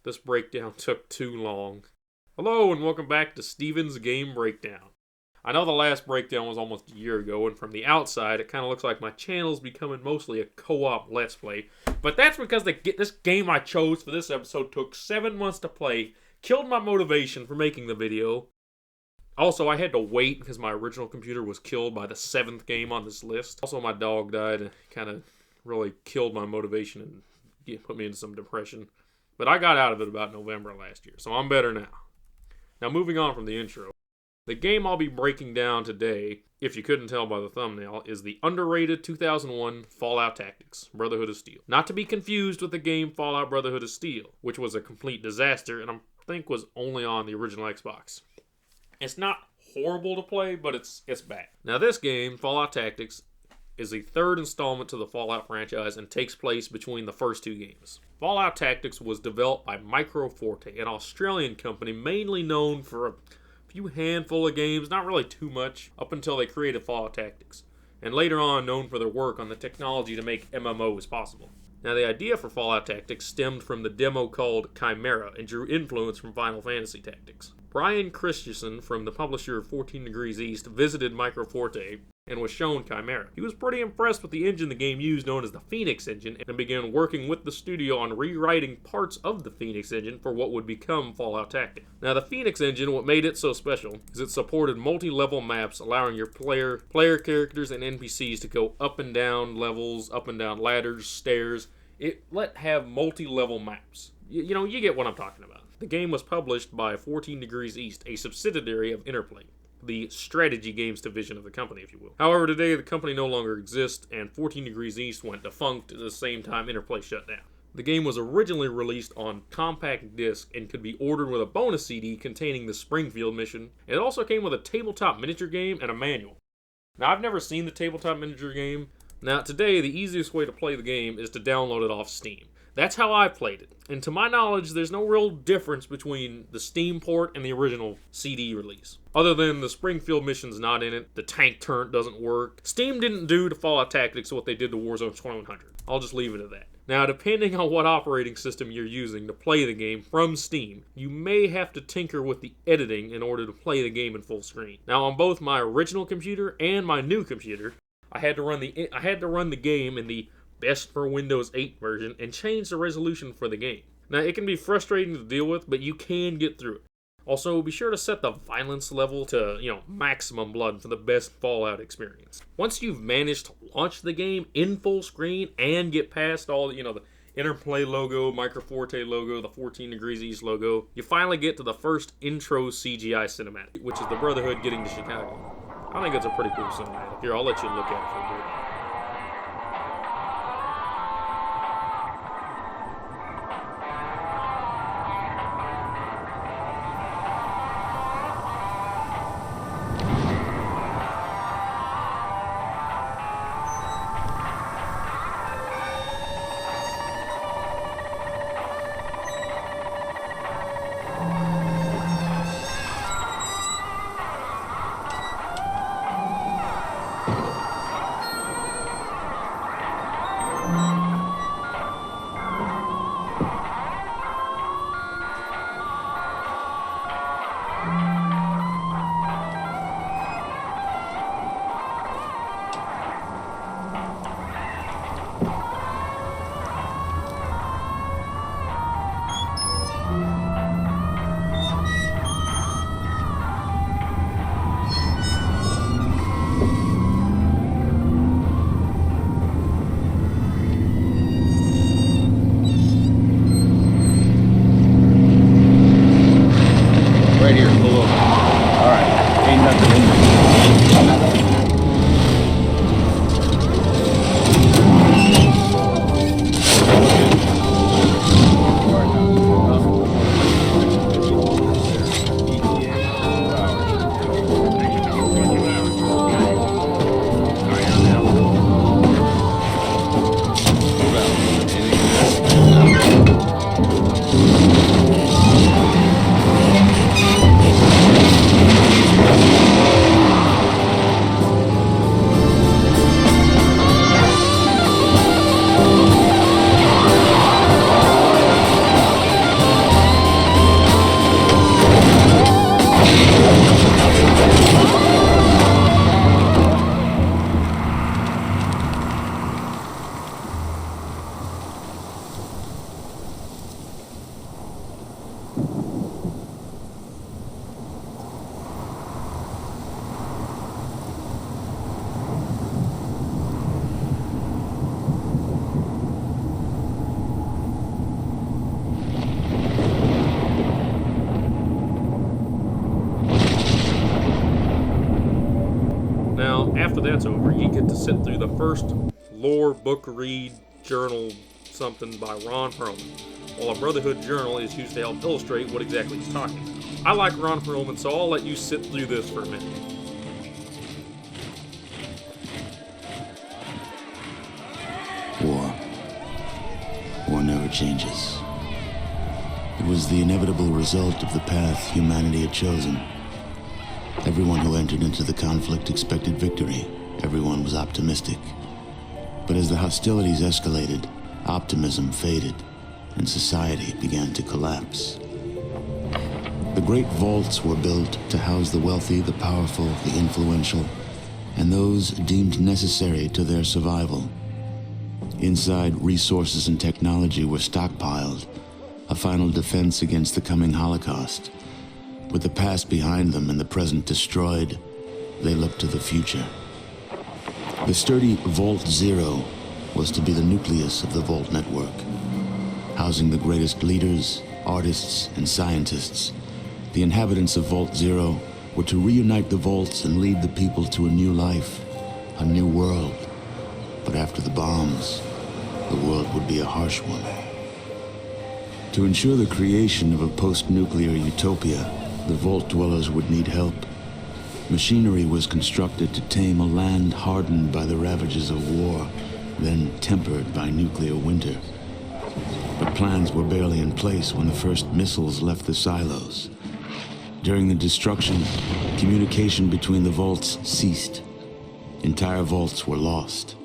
This breakdown took too long. Hello and welcome back to Steven's Game Breakdown. I know the last breakdown was almost a year ago, and from the outside, it kind of looks like my channel's becoming mostly a co-op Let's Play. But that's because this game I chose for this episode took 7 months to play, killed my motivation for making the video. Also, I had to wait because my original computer was killed by the 7th game on this list. Also, my dog died and kind of really killed my motivation and put me into some depression. But I got out of it about November last year, so I'm better now. Now, moving on from the intro. The game I'll be breaking down today, if you couldn't tell by the thumbnail, is the underrated 2001 Fallout Tactics: Brotherhood of Steel. Not to be confused with the game Fallout Brotherhood of Steel, which was a complete disaster and I think was only on the original Xbox. It's not horrible to play, but it's bad. Now this game, Fallout Tactics, is the third installment to the Fallout franchise and takes place between the first 2 games. Fallout Tactics was developed by Microforte, an Australian company mainly known for a few handful of games, not really too much, up until they created Fallout Tactics, and later on known for their work on the technology to make MMOs possible. Now the idea for Fallout Tactics stemmed from the demo called Chimera and drew influence from Final Fantasy Tactics. Brian Christensen from the publisher of 14 Degrees East visited Microforte and was shown Chimera. He was pretty impressed with the engine the game used, known as the Phoenix engine, and began working with the studio on rewriting parts of the Phoenix engine for what would become Fallout Tactics. Now the Phoenix engine, what made it so special is it supported multi-level maps, allowing your player characters and NPCs to go up and down levels, up and down ladders, stairs. It let have multi-level maps. You get what I'm talking about. The game was published by 14 Degrees East, a subsidiary of Interplay, the strategy games division of the company, if you will. However, today the company no longer exists, and 14 Degrees East went defunct at the same time Interplay shut down. The game was originally released on compact disc and could be ordered with a bonus CD containing the Springfield mission. It also came with a tabletop miniature game and a manual. Now, I've never seen the tabletop miniature game. Now, today, the easiest way to play the game is to download it off Steam. That's how I played it. And to my knowledge, there's no real difference between the Steam port and the original CD release. Other than the Springfield mission's not in it, the tank turret doesn't work. Steam didn't do to Fallout Tactics what they did to Warzone 2100. I'll just leave it at that. Now, depending on what operating system you're using to play the game from Steam, you may have to tinker with the editing in order to play the game in full screen. Now, on both my original computer and my new computer, I had to run the game in the best for Windows 8 version and change the resolution for the game. Now, it can be frustrating to deal with, but you can get through it. Also, be sure to set the violence level to, maximum blood for the best Fallout experience. Once you've managed to launch the game in full screen and get past all, the Interplay logo, Microforte logo, the 14 Degrees East logo, you finally get to the first intro CGI cinematic, which is the Brotherhood getting to Chicago. I think it's a pretty cool cinematic. Here, I'll let you look at it for a bit. that's over, you get to sit through the first lore book read journal something by Ron Perlman, while a Brotherhood journal is used to help illustrate what exactly he's talking about. I like Ron Perlman, so I'll let you sit through this for a minute. War never changes. It was the inevitable result of the path humanity had chosen. Everyone who entered into the conflict expected victory. Everyone was optimistic. But as the hostilities escalated, optimism faded, and society began to collapse. The great vaults were built to house the wealthy, the powerful, the influential, and those deemed necessary to their survival. Inside, resources and technology were stockpiled, a final defense against the coming Holocaust. With the past behind them and the present destroyed, they looked to the future. The sturdy Vault Zero was to be the nucleus of the Vault network, housing the greatest leaders, artists, and scientists. The inhabitants of Vault Zero were to reunite the vaults and lead the people to a new life, a new world. But after the bombs, the world would be a harsh one. To ensure the creation of a post-nuclear utopia, the Vault dwellers would need help. Machinery was constructed to tame a land hardened by the ravages of war, then tempered by nuclear winter. But plans were barely in place when the first missiles left the silos. During the destruction, communication between the vaults ceased. Entire vaults were lost.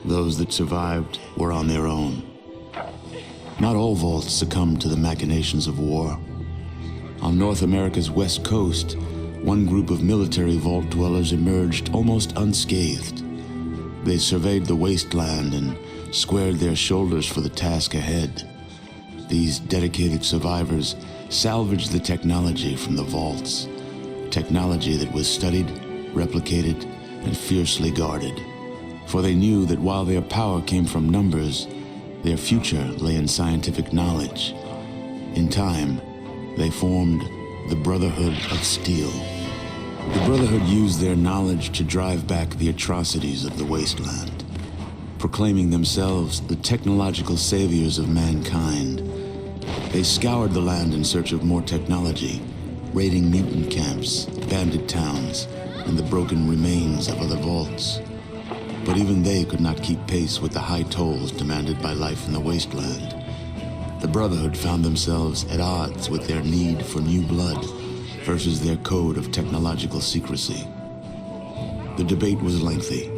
Those that survived were on their own. Not all vaults succumbed to the machinations of war. On North America's west coast, one group of military vault dwellers emerged almost unscathed. They surveyed the wasteland and squared their shoulders for the task ahead. These dedicated survivors salvaged the technology from the vaults, technology that was studied, replicated, and fiercely guarded. For they knew that while their power came from numbers, their future lay in scientific knowledge. In time, they formed the Brotherhood of Steel. The Brotherhood used their knowledge to drive back the atrocities of the wasteland, proclaiming themselves the technological saviors of mankind. They scoured the land in search of more technology, raiding mutant camps, bandit towns, and the broken remains of other vaults. But even they could not keep pace with the high tolls demanded by life in the wasteland. The Brotherhood found themselves at odds with their need for new blood versus their code of technological secrecy. The debate was lengthy.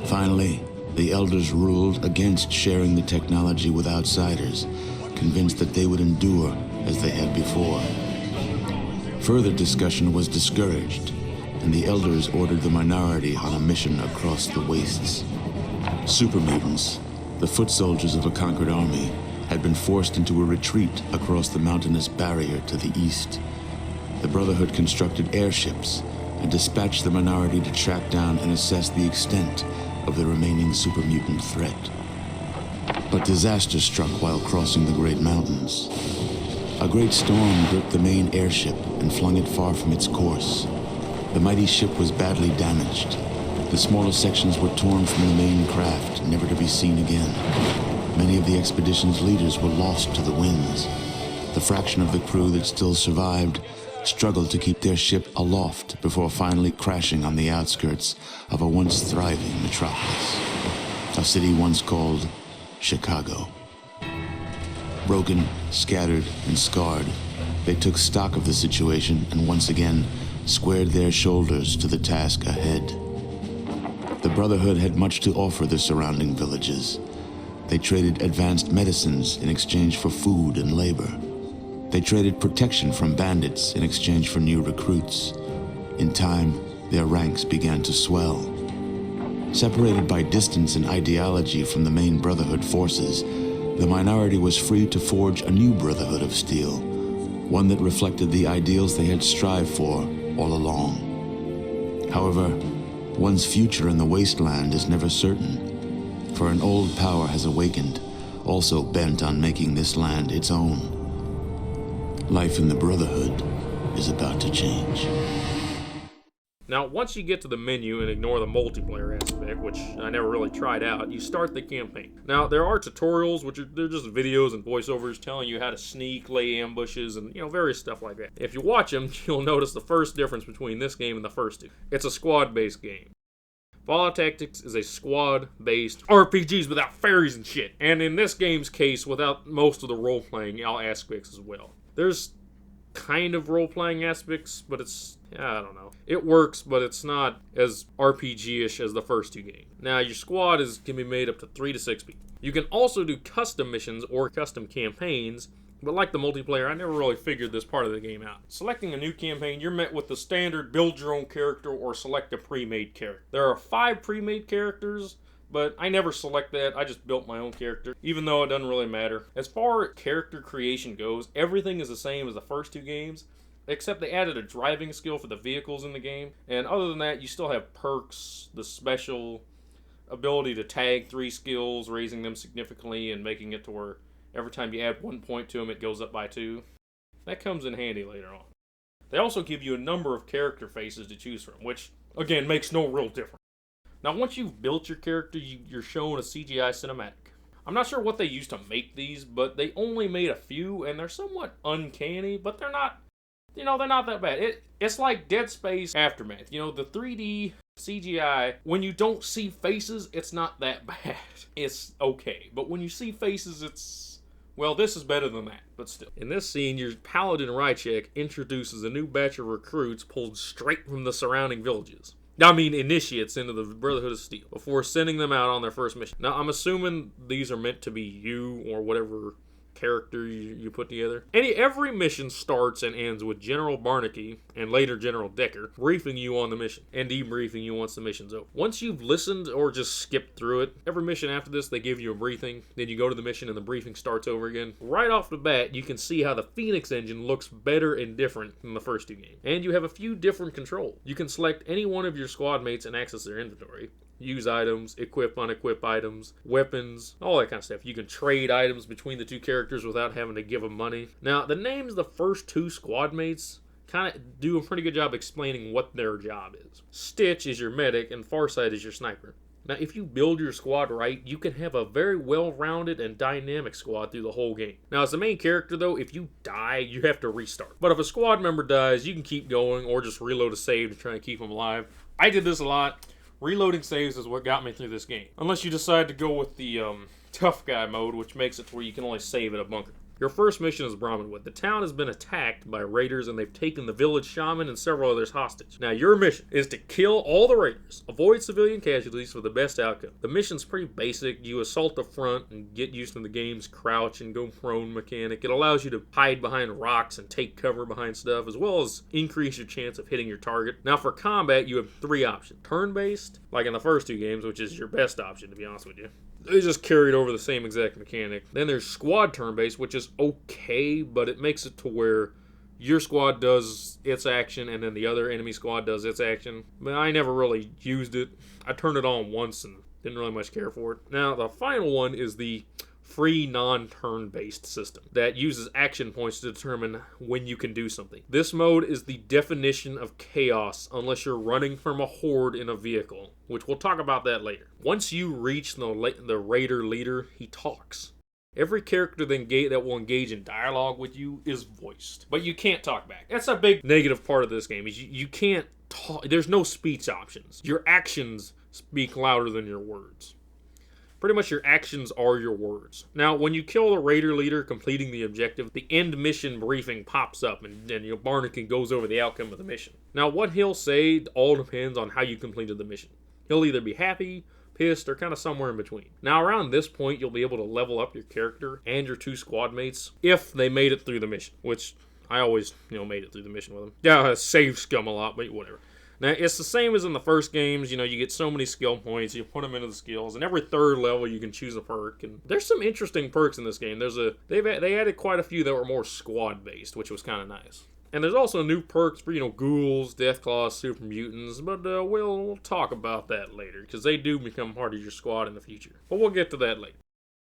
Finally, the Elders ruled against sharing the technology with outsiders, convinced that they would endure as they had before. Further discussion was discouraged, and the Elders ordered the minority on a mission across the wastes. Super mutants, the foot soldiers of a conquered army, had been forced into a retreat across the mountainous barrier to the east. The Brotherhood constructed airships and dispatched the minority to track down and assess the extent of the remaining super mutant threat. But disaster struck while crossing the Great Mountains. A great storm gripped the main airship and flung it far from its course. The mighty ship was badly damaged. The smaller sections were torn from the main craft, never to be seen again. Many of the expedition's leaders were lost to the winds. The fraction of the crew that still survived struggled to keep their ship aloft before finally crashing on the outskirts of a once thriving metropolis, a city once called Chicago. Broken, scattered, and scarred, they took stock of the situation and once again squared their shoulders to the task ahead. The Brotherhood had much to offer the surrounding villages. They traded advanced medicines in exchange for food and labor. They traded protection from bandits in exchange for new recruits. In time, their ranks began to swell. Separated by distance and ideology from the main Brotherhood forces, the minority was free to forge a new Brotherhood of Steel, one that reflected the ideals they had strived for all along. However, one's future in the wasteland is never certain, for an old power has awakened, also bent on making this land its own. Life in the Brotherhood is about to change. Now, once you get to the menu and ignore the multiplayer aspect, which I never really tried out, you start the campaign. Now, there are tutorials, which they're just videos and voiceovers telling you how to sneak, lay ambushes, and, various stuff like that. If you watch them, you'll notice the first difference between this game and the first two. It's a squad-based game. Fallout Tactics is a squad-based RPGs without fairies and shit. And in this game's case, without most of the role-playing aspects as well. There's kind of role-playing aspects, but I don't know. It works, but it's not as RPG-ish as the first two games. Now, your squad can be made up to 3 to 6 people. You can also do custom missions or custom campaigns, but like the multiplayer, I never really figured this part of the game out. Selecting a new campaign, you're met with the standard build your own character or select a pre-made character. There are 5 pre-made characters, but I never select that. I just built my own character, even though it doesn't really matter. As far as character creation goes, everything is the same as the first two games, except they added a driving skill for the vehicles in the game. And other than that, you still have perks, the special ability to tag 3 skills, raising them significantly and making it to where every time you add 1 point to them, it goes up by 2. That comes in handy later on. They also give you a number of character faces to choose from, which, again, makes no real difference. Now, once you've built your character, you're shown a CGI cinematic. I'm not sure what they used to make these, but they only made a few, and they're somewhat uncanny, but they're not, they're not that bad. It's like Dead Space Aftermath. The 3D CGI, when you don't see faces, it's not that bad. It's okay. But when you see faces, well, this is better than that, but still. In this scene, your Paladin Rychek introduces a new batch of recruits pulled straight from the surrounding villages. Initiates into the Brotherhood of Steel, before sending them out on their first mission. Now, I'm assuming these are meant to be you or whatever character you put together. Every mission starts and ends with General Barnaky, and later General Decker, briefing you on the mission, and debriefing you once the mission's over. Once you've listened or just skipped through it, every mission after this, they give you a briefing, then you go to the mission and the briefing starts over again. Right off the bat, you can see how the Phoenix engine looks better and different than the first two games. And you have a few different controls. You can select any one of your squad mates and access their inventory. Use items, equip, unequip items, weapons, all that kind of stuff. You can trade items between the two characters without having to give them money. Now, the names of the first 2 squad mates kind of do a pretty good job explaining what their job is. Stitch is your medic, and Farsight is your sniper. Now, if you build your squad right, you can have a very well-rounded and dynamic squad through the whole game. Now, as the main character, though, if you die, you have to restart. But if a squad member dies, you can keep going or just reload a save to try and keep them alive. I did this a lot. Reloading saves is what got me through this game. Unless you decide to go with the tough guy mode, which makes it to where you can only save at a bunker. Your first mission is Brahmanwood. The town has been attacked by raiders and they've taken the village shaman and several others hostage. Now your mission is to kill all the raiders, avoid civilian casualties for the best outcome. The mission's pretty basic. You assault the front and get used to the game's crouch and go prone mechanic. It allows you to hide behind rocks and take cover behind stuff, as well as increase your chance of hitting your target. Now for combat, you have 3 options. Turn-based, like in the first 2 games, which is your best option, to be honest with you. They just carried over the same exact mechanic. Then there's squad turn-based, which is okay, but it makes it to where your squad does its action and then the other enemy squad does its action. But I never really used it. I turned it on once and didn't really much care for it. Now, the final one is the free non-turn-based system that uses action points to determine when you can do something. This mode is the definition of chaos unless you're running from a horde in a vehicle, which we'll talk about that later. Once you reach the raider leader, he talks. Every character that will engage in dialogue with you is voiced, but you can't talk back. That's a big negative part of this game, is you can't talk. There's no speech options. Your actions speak louder than your words. Pretty much your actions are your words. Now, when you kill the raider leader completing the objective, the end mission briefing pops up and Barnaky goes over the outcome of the mission. Now, what he'll say all depends on how you completed the mission. He'll either be happy, pissed, or kind of somewhere in between. Now, around this point, you'll be able to level up your character and your 2 squad mates if they made it through the mission, which I always, made it through the mission with them. Yeah, I save scum a lot, but whatever. Now, it's the same as in the first games. You get so many skill points. You put them into the skills. And every 3rd level, you can choose a perk. And there's some interesting perks in this game. They added quite a few that were more squad-based, which was kind of nice. And there's also new perks for, ghouls, deathclaws, super mutants. But we'll talk about that later, because they do become part of your squad in the future. But we'll get to that later.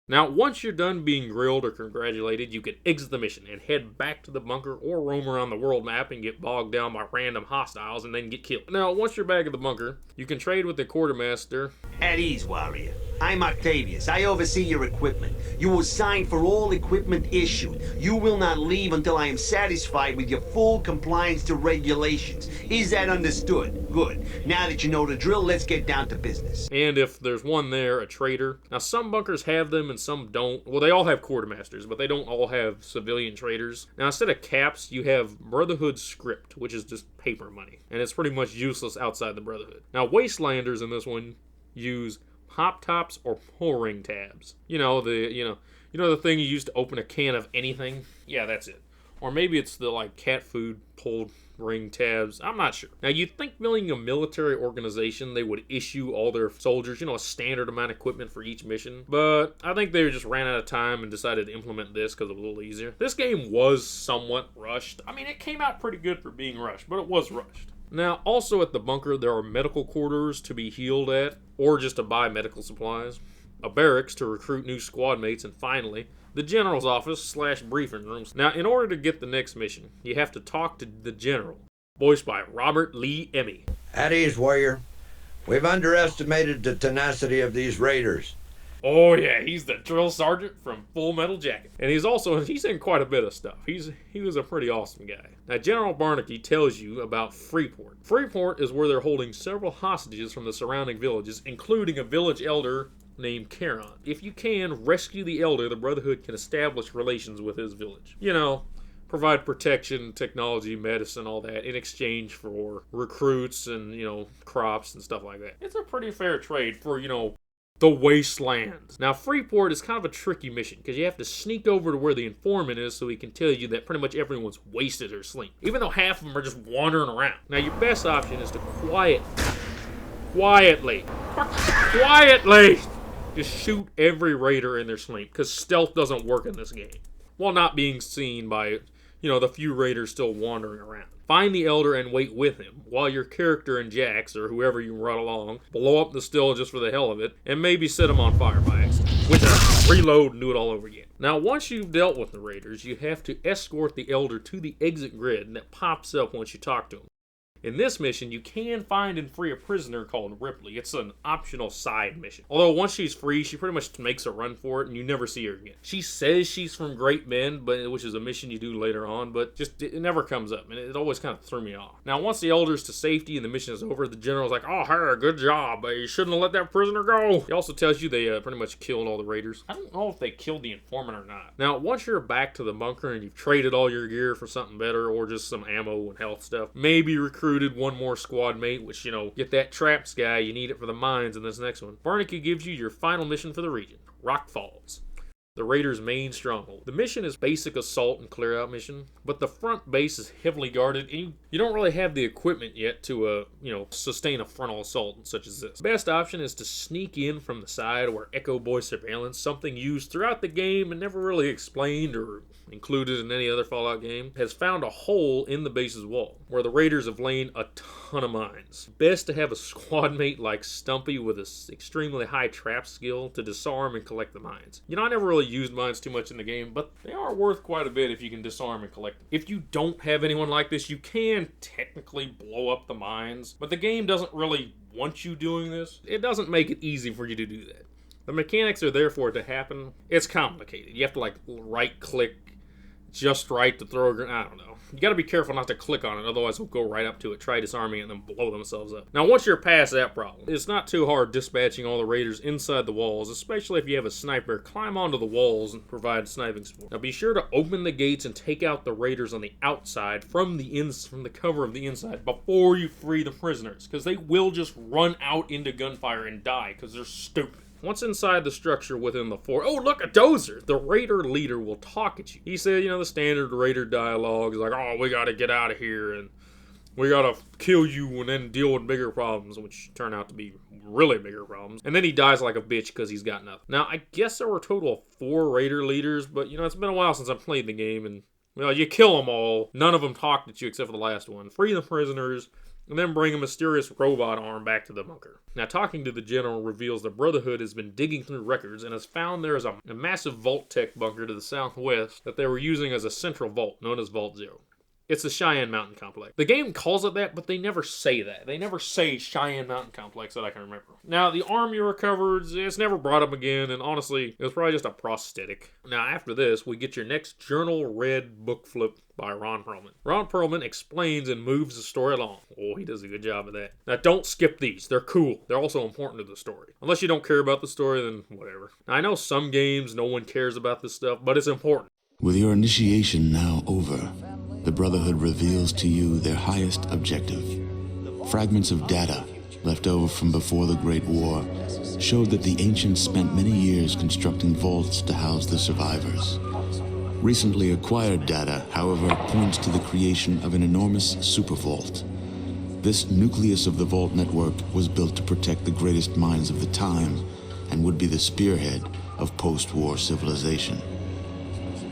Now, once you're done being grilled or congratulated, you can exit the mission and head back to the bunker or roam around the world map and get bogged down by random hostiles and then get killed. Now, once you're back at the bunker, you can trade with the quartermaster. At ease, warrior. I'm Octavius. I oversee your equipment. You will sign for all equipment issued. You will not leave until I am satisfied with your full compliance to regulations. Is that understood? Good. Now that you know the drill, let's get down to business. And if there's one there, a trader. Now, some bunkers have them and some don't. Well, they all have quartermasters, but they don't all have civilian traders. Now, instead of caps, you have Brotherhood script, which is just paper money. And it's pretty much useless outside the Brotherhood. Now, Wastelanders in this one use pop tops or pull ring tabs. You know the thing you use to open a can of anything? Yeah, that's it. Or maybe it's the like cat food pulled ring tabs. I'm not sure. Now, you'd think being a military organization, they would issue all their soldiers, a standard amount of equipment for each mission. But I think they just ran out of time and decided to implement this because it was a little easier. This game was somewhat rushed. I mean, it came out pretty good for being rushed, but it was rushed. Now, also at the bunker, there are medical quarters to be healed at, or just to buy medical supplies, a barracks to recruit new squad mates, and finally, the general's office / briefing rooms. Now, in order to get the next mission, you have to talk to the general, voiced by Robert Lee Emmy. At ease, warrior. We've underestimated the tenacity of these raiders. Oh yeah, he's the drill sergeant from Full Metal Jacket. And he's in quite a bit of stuff. He was a pretty awesome guy. Now, General Barnaky tells you about Freeport. Freeport is where they're holding several hostages from the surrounding villages, including a village elder named Charon. If you can rescue the elder, the Brotherhood can establish relations with his village. Provide protection, technology, medicine, all that, in exchange for recruits and, crops and stuff like that. It's a pretty fair trade for, the wastelands. Now, Freeport is kind of a tricky mission because you have to sneak over to where the informant is so he can tell you that pretty much everyone's wasted or asleep, even though half of them are just wandering around. Now, your best option is to quietly just shoot every raider in their sleep because stealth doesn't work in this game while not being seen by, the few raiders still wandering around. Find the elder and wait with him, while your character and Jax, or whoever you run along, blow up the still just for the hell of it, and maybe set him on fire by accident. Which is reload and do it all over again. Now, once you've dealt with the raiders, you have to escort the elder to the exit grid that pops up once you talk to him. In this mission, you can find and free a prisoner called Ripley. It's an optional side mission. Although once she's free, she pretty much makes a run for it and you never see her again. She says she's from Great Men, which is a mission you do later on, but it never comes up, and it always kind of threw me off. Now, once the elder's to safety and the mission is over, the general's like, "Oh, her, good job. You shouldn't have let that prisoner go." He also tells you they pretty much killed all the raiders. I don't know if they killed the informant or not. Now, once you're back to the bunker and you've traded all your gear for something better or just some ammo and health stuff, maybe recruited one more squad mate, which, get that traps guy, you need it for the mines in this next one. Barnaky gives you your final mission for the region, Rock Falls, the raiders' main stronghold. The mission is basic assault and clear out mission, but the front base is heavily guarded and you don't really have the equipment yet to sustain a frontal assault such as this. Best option is to sneak in from the side or Echo Boy surveillance, something used throughout the game and never really explained or included in any other Fallout game, has found a hole in the base's wall where the raiders have laid a ton of mines. Best to have a squad mate like Stumpy with an extremely high trap skill to disarm and collect the mines. I never really used mines too much in the game, but they are worth quite a bit if you can disarm and collect them. If you don't have anyone like this, you can technically blow up the mines, but the game doesn't really want you doing this. It doesn't make it easy for you to do that. The mechanics are there for it to happen. It's complicated. You have to right click just right to throw a grenade. I don't know. You got to be careful not to click on it, otherwise they'll go right up to it, try disarming it, and then blow themselves up. Now, once you're past that problem, it's not too hard dispatching all the raiders inside the walls, especially if you have a sniper. Climb onto the walls and provide sniping support. Now, be sure to open the gates and take out the raiders on the outside from the cover of the inside before you free the prisoners, because they will just run out into gunfire and die because they're stupid. Once inside the structure within the fort, oh, look, a dozer! The raider leader will talk at you. He said, the standard raider dialogue is like, "Oh, we gotta get out of here, and we gotta kill you and then deal with bigger problems," which turn out to be really bigger problems. And then he dies like a bitch because he's got nothing. Now, I guess there were a total of 4 raider leaders, but, it's been a while since I've played the game, and, you kill them all. None of them talked at you except for the last one. Free the prisoners, and then bring a mysterious robot arm back to the bunker. Now, talking to the general reveals the Brotherhood has been digging through records and has found there is a massive Vault-Tec bunker to the southwest that they were using as a central vault, known as Vault Zero. It's the Cheyenne Mountain Complex. The game calls it that, but they never say that. They never say Cheyenne Mountain Complex that I can remember. Now, the arm you recovered, it's never brought up again, and honestly, it was probably just a prosthetic. Now, after this, we get your next journal-read book flip by Ron Perlman. Ron Perlman explains and moves the story along. Oh, he does a good job of that. Now, don't skip these. They're cool. They're also important to the story. Unless you don't care about the story, then whatever. Now, I know some games, no one cares about this stuff, but it's important. With your initiation now over, the Brotherhood reveals to you their highest objective. Fragments of data left over from before the Great War showed that the ancients spent many years constructing vaults to house the survivors. Recently acquired data, however, points to the creation of an enormous supervault. This nucleus of the vault network was built to protect the greatest minds of the time and would be the spearhead of post-war civilization.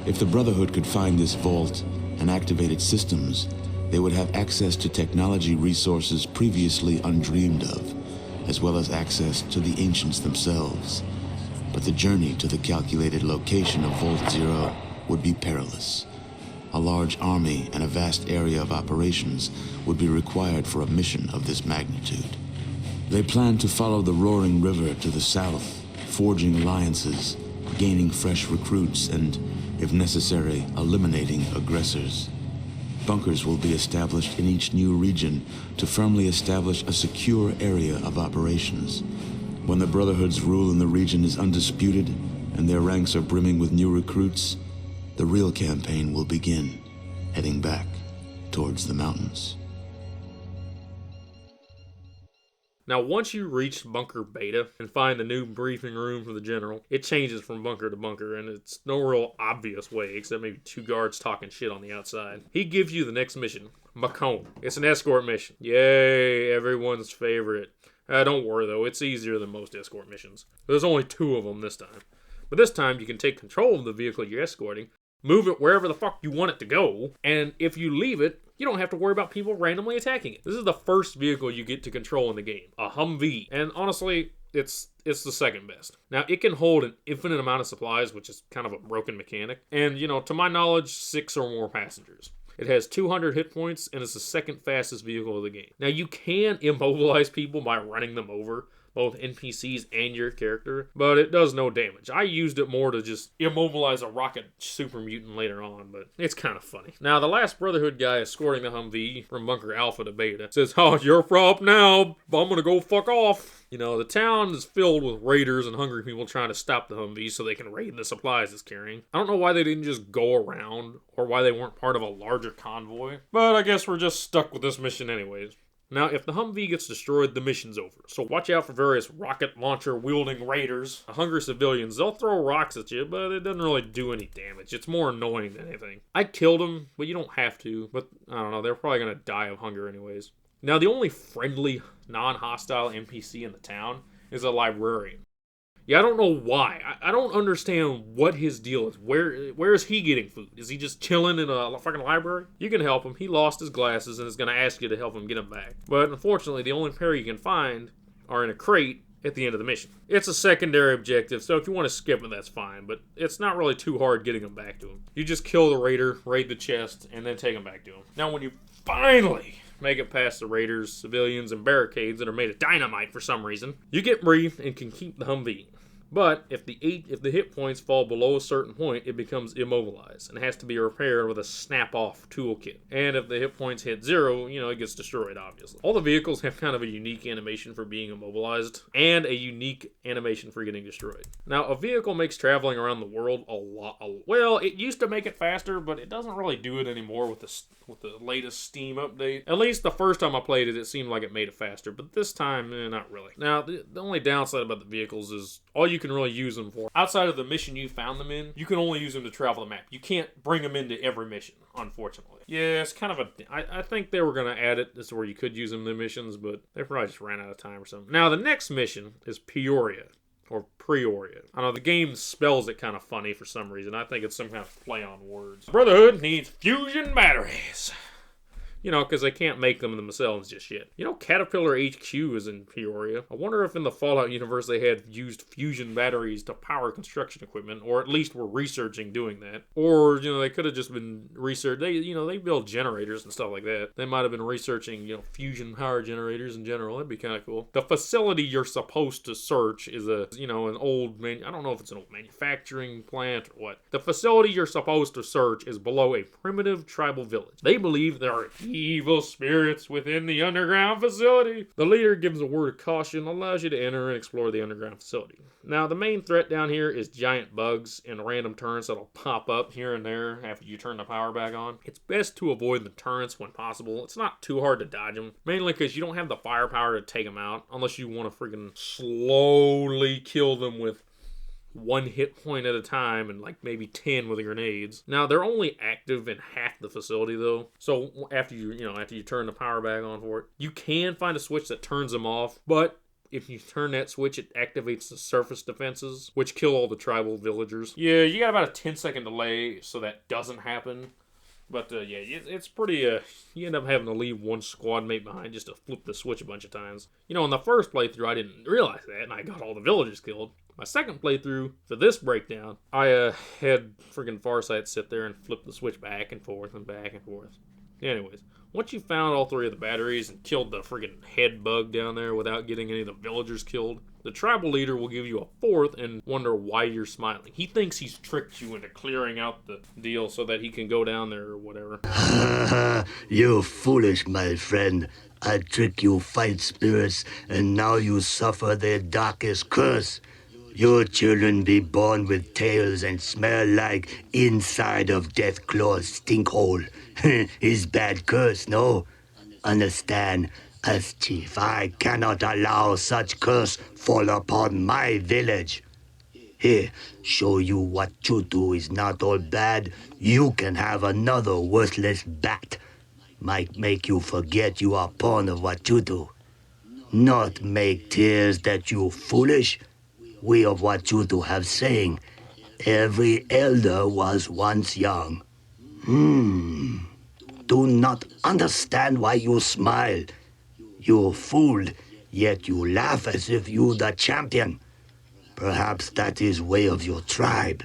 If the Brotherhood could find this vault and activate its systems, they would have access to technology resources previously undreamed of, as well as access to the ancients themselves. But the journey to the calculated location of Vault Zero would be perilous. A large army and a vast area of operations would be required for a mission of this magnitude. They planned to follow the roaring river to the south, forging alliances, gaining fresh recruits, and, if necessary, eliminating aggressors. Bunkers will be established in each new region to firmly establish a secure area of operations. When the Brotherhood's rule in the region is undisputed and their ranks are brimming with new recruits, the real campaign will begin, heading back towards the mountains. Now, once you reach Bunker Beta and find the new briefing room for the general, it changes from bunker to bunker, and it's no real obvious way, except maybe two guards talking shit on the outside. He gives you the next mission, Macomb. It's an escort mission. Yay, everyone's favorite. Don't worry, though, it's easier than most escort missions. There's only 2 of them this time. But this time, you can take control of the vehicle you're escorting, move it wherever the fuck you want it to go, and if you leave it, you don't have to worry about people randomly attacking it. This is the first vehicle you get to control in the game, a Humvee. And honestly, it's the second best. Now, it can hold an infinite amount of supplies, which is kind of a broken mechanic. And, to my knowledge, 6 or more passengers. It has 200 hit points, and it's the second fastest vehicle of the game. Now, you can immobilize people by running them over, both NPCs and your character, but it does no damage. I used it more to just immobilize a rocket super mutant later on, but it's kind of funny. Now, the last Brotherhood guy escorting the Humvee from Bunker Alpha to Beta says, "Oh, you're up now. I'm gonna go fuck off." The town is filled with raiders and hungry people trying to stop the Humvee so they can raid the supplies it's carrying. I don't know why they didn't just go around, or why they weren't part of a larger convoy, but I guess we're just stuck with this mission anyways. Now, if the Humvee gets destroyed, the mission's over. So watch out for various rocket launcher-wielding raiders. Hungry civilians, they'll throw rocks at you, but it doesn't really do any damage. It's more annoying than anything. I killed them, but you don't have to. But, I don't know, they're probably going to die of hunger anyways. Now, the only friendly, non-hostile NPC in the town is a librarian. Yeah, I don't know why. I don't understand what his deal is. Where is he getting food? Is he just chilling in a fucking library? You can help him. He lost his glasses and is going to ask you to help him get them back. But unfortunately, the only pair you can find are in a crate at the end of the mission. It's a secondary objective, so if you want to skip it, that's fine. But it's not really too hard getting them back to him. You just kill the raider, raid the chest, and then take them back to him. Now, when you finally make it past the raiders, civilians, and barricades that are made of dynamite for some reason, you get briefed and can keep the Humvee. But if the hit points fall below a certain point, it becomes immobilized and has to be repaired with a snap-off toolkit. And if the hit points hit 0, it gets destroyed, obviously. All the vehicles have kind of a unique animation for being immobilized and a unique animation for getting destroyed. Now, a vehicle makes traveling around the world well, it used to make it faster, but it doesn't really do it anymore with the latest Steam update. At least the first time I played it, it seemed like it made it faster, but this time, not really. Now, the only downside about the vehicles is all you can really use them for. Outside of the mission you found them in, you can only use them to travel the map. You can't bring them into every mission, unfortunately. Yeah, it's kind of I think they were going to add it. This is where you could use them in the missions, but they probably just ran out of time or something. Now, the next mission is Peoria. Or Prioria. I don't know, the game spells it kind of funny for some reason. I think it's some kind of play on words. Brotherhood needs fusion batteries. You know, because they can't make them themselves just yet. You know, Caterpillar HQ is in Peoria. I wonder if in the Fallout universe they had used fusion batteries to power construction equipment, or at least were researching doing that. Or, you know, they could have just been they build generators and stuff like that. They might have been researching, you know, fusion power generators in general. That'd be kind of cool. The facility you're supposed to search is an old, I don't know if it's an old manufacturing plant or what. The facility you're supposed to search is below a primitive tribal village. They believe there are evil spirits within the underground facility. The leader gives a word of caution, allows you to enter and explore the underground facility. Now, the main threat down here is giant bugs and random turrets that'll pop up here and there after you turn the power back on. It's best to avoid the turrets when possible. It's not too hard to dodge them, mainly because you don't have the firepower to take them out, unless you want to freaking slowly kill them with one hit point at a time and like maybe 10 with grenades. Now, they're only active in half the facility though. So after you turn the power back on for it, you can find a switch that turns them off, but if you turn that switch, it activates the surface defenses, which kill all the tribal villagers. Yeah, you got about a 10-second delay, so that doesn't happen. But, it's pretty, you end up having to leave one squad mate behind just to flip the switch a bunch of times. You know, in the first playthrough, I didn't realize that, and I got all the villagers killed. My second playthrough, for this breakdown, I had freaking Farsight sit there and flip the switch back and forth and back and forth. Anyways, once you found all three of the batteries and killed the friggin' head bug down there without getting any of the villagers killed, the tribal leader will give you a fourth and wonder why you're smiling. He thinks he's tricked you into clearing out the deal so that he can go down there or whatever. You're foolish, my friend. I trick you fight spirits, and now you suffer their darkest curse. Your children be born with tails and smell like inside of Deathclaw's stinkhole. His bad curse, no? Understand, as chief, I cannot allow such curse fall upon my village. Here, show you what you do is not all bad. You can have another worthless bat. Might make you forget you are pawn of what you do. Not make tears that you foolish. We of what you do have saying, every elder was once young. Do not understand why you smile. You're fooled, yet you laugh as if you the champion. Perhaps that is way of your tribe.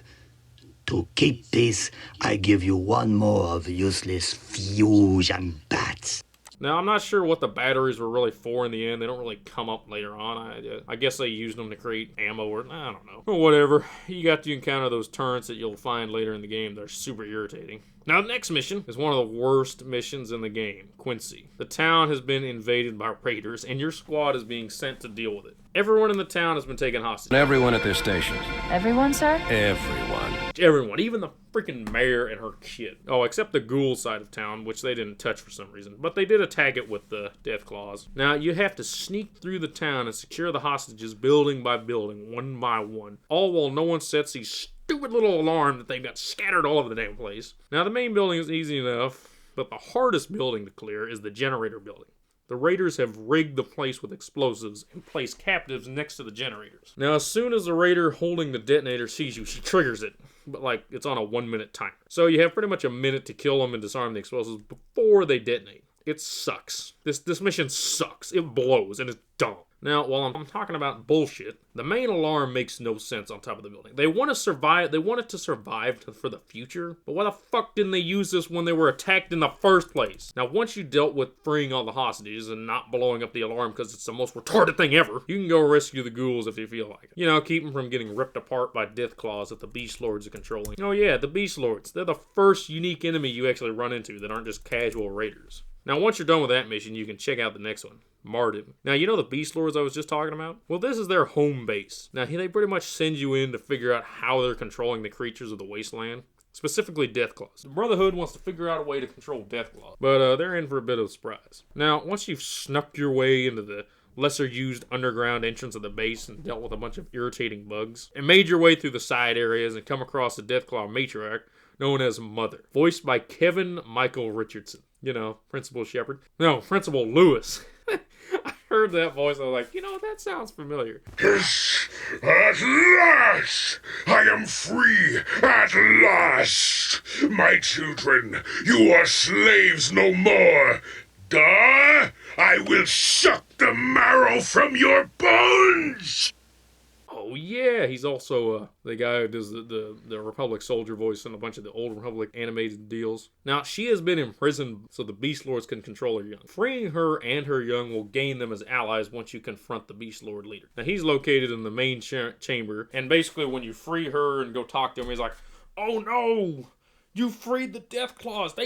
To keep peace, I give you one more of useless fusion bats. Now, I'm not sure what the batteries were really for in the end. They don't really come up later on. I guess they used them to create ammo or I don't know. Or whatever. You got to encounter those turrets that you'll find later in the game. They're super irritating. Now, the next mission is one of the worst missions in the game, Quincy. The town has been invaded by raiders, and your squad is being sent to deal with it. Everyone in the town has been taken hostage. Everyone at their stations. Everyone, sir? Everyone. Everyone, even the freaking mayor and her kid. Oh, except the ghoul side of town, which they didn't touch for some reason. But they did attack it with the Deathclaws. Now, you have to sneak through the town and secure the hostages building by building, one by one. All while no one sets these stupid little alarm that they've got scattered all over the damn place. Now, the main building is easy enough, but the hardest building to clear is the generator building. The raiders have rigged the place with explosives and placed captives next to the generators. Now, as soon as the raider holding the detonator sees you, she triggers it. But, like, it's on a 1-minute timer. So you have pretty much a minute to kill them and disarm the explosives before they detonate. It sucks. This mission sucks. It blows, and it's dumb. Now, while I'm talking about bullshit, the main alarm makes no sense on top of the building. They want to survive. They want it to survive for the future. But why the fuck didn't they use this when they were attacked in the first place? Now, once you dealt with freeing all the hostages and not blowing up the alarm because it's the most retarded thing ever, you can go rescue the ghouls if you feel like it. You know, keep them from getting ripped apart by Deathclaws that the Beast Lords are controlling. Oh yeah, the Beast Lords. They're the first unique enemy you actually run into that aren't just casual raiders. Now, once you're done with that mission, you can check out the next one, Martin. Now, you know the Beast Lords I was just talking about? Well, this is their home base. Now, they pretty much send you in to figure out how they're controlling the creatures of the wasteland, specifically Deathclaws. The Brotherhood wants to figure out a way to control Deathclaws, but they're in for a bit of a surprise. Now, once you've snuck your way into the lesser-used underground entrance of the base and dealt with a bunch of irritating bugs, and made your way through the side areas and come across the Deathclaw matriarch, known as Mother, voiced by Kevin Michael Richardson. You know, Principal Shepard. No, Principal Lewis. heard that voice, I was like, you know, that sounds familiar. Yes, at last! I am free at last! My children, you are slaves no more! Duh! I will suck the marrow from your bones! Oh yeah, he's also the guy who does the Republic soldier voice in a bunch of the old Republic animated deals. Now, she has been imprisoned so the Beast Lords can control her young. Freeing her and her young will gain them as allies once you confront the Beast Lord leader. Now, he's located in the main chamber, and basically when you free her and go talk to him, he's like, oh no! You freed the Deathclaws!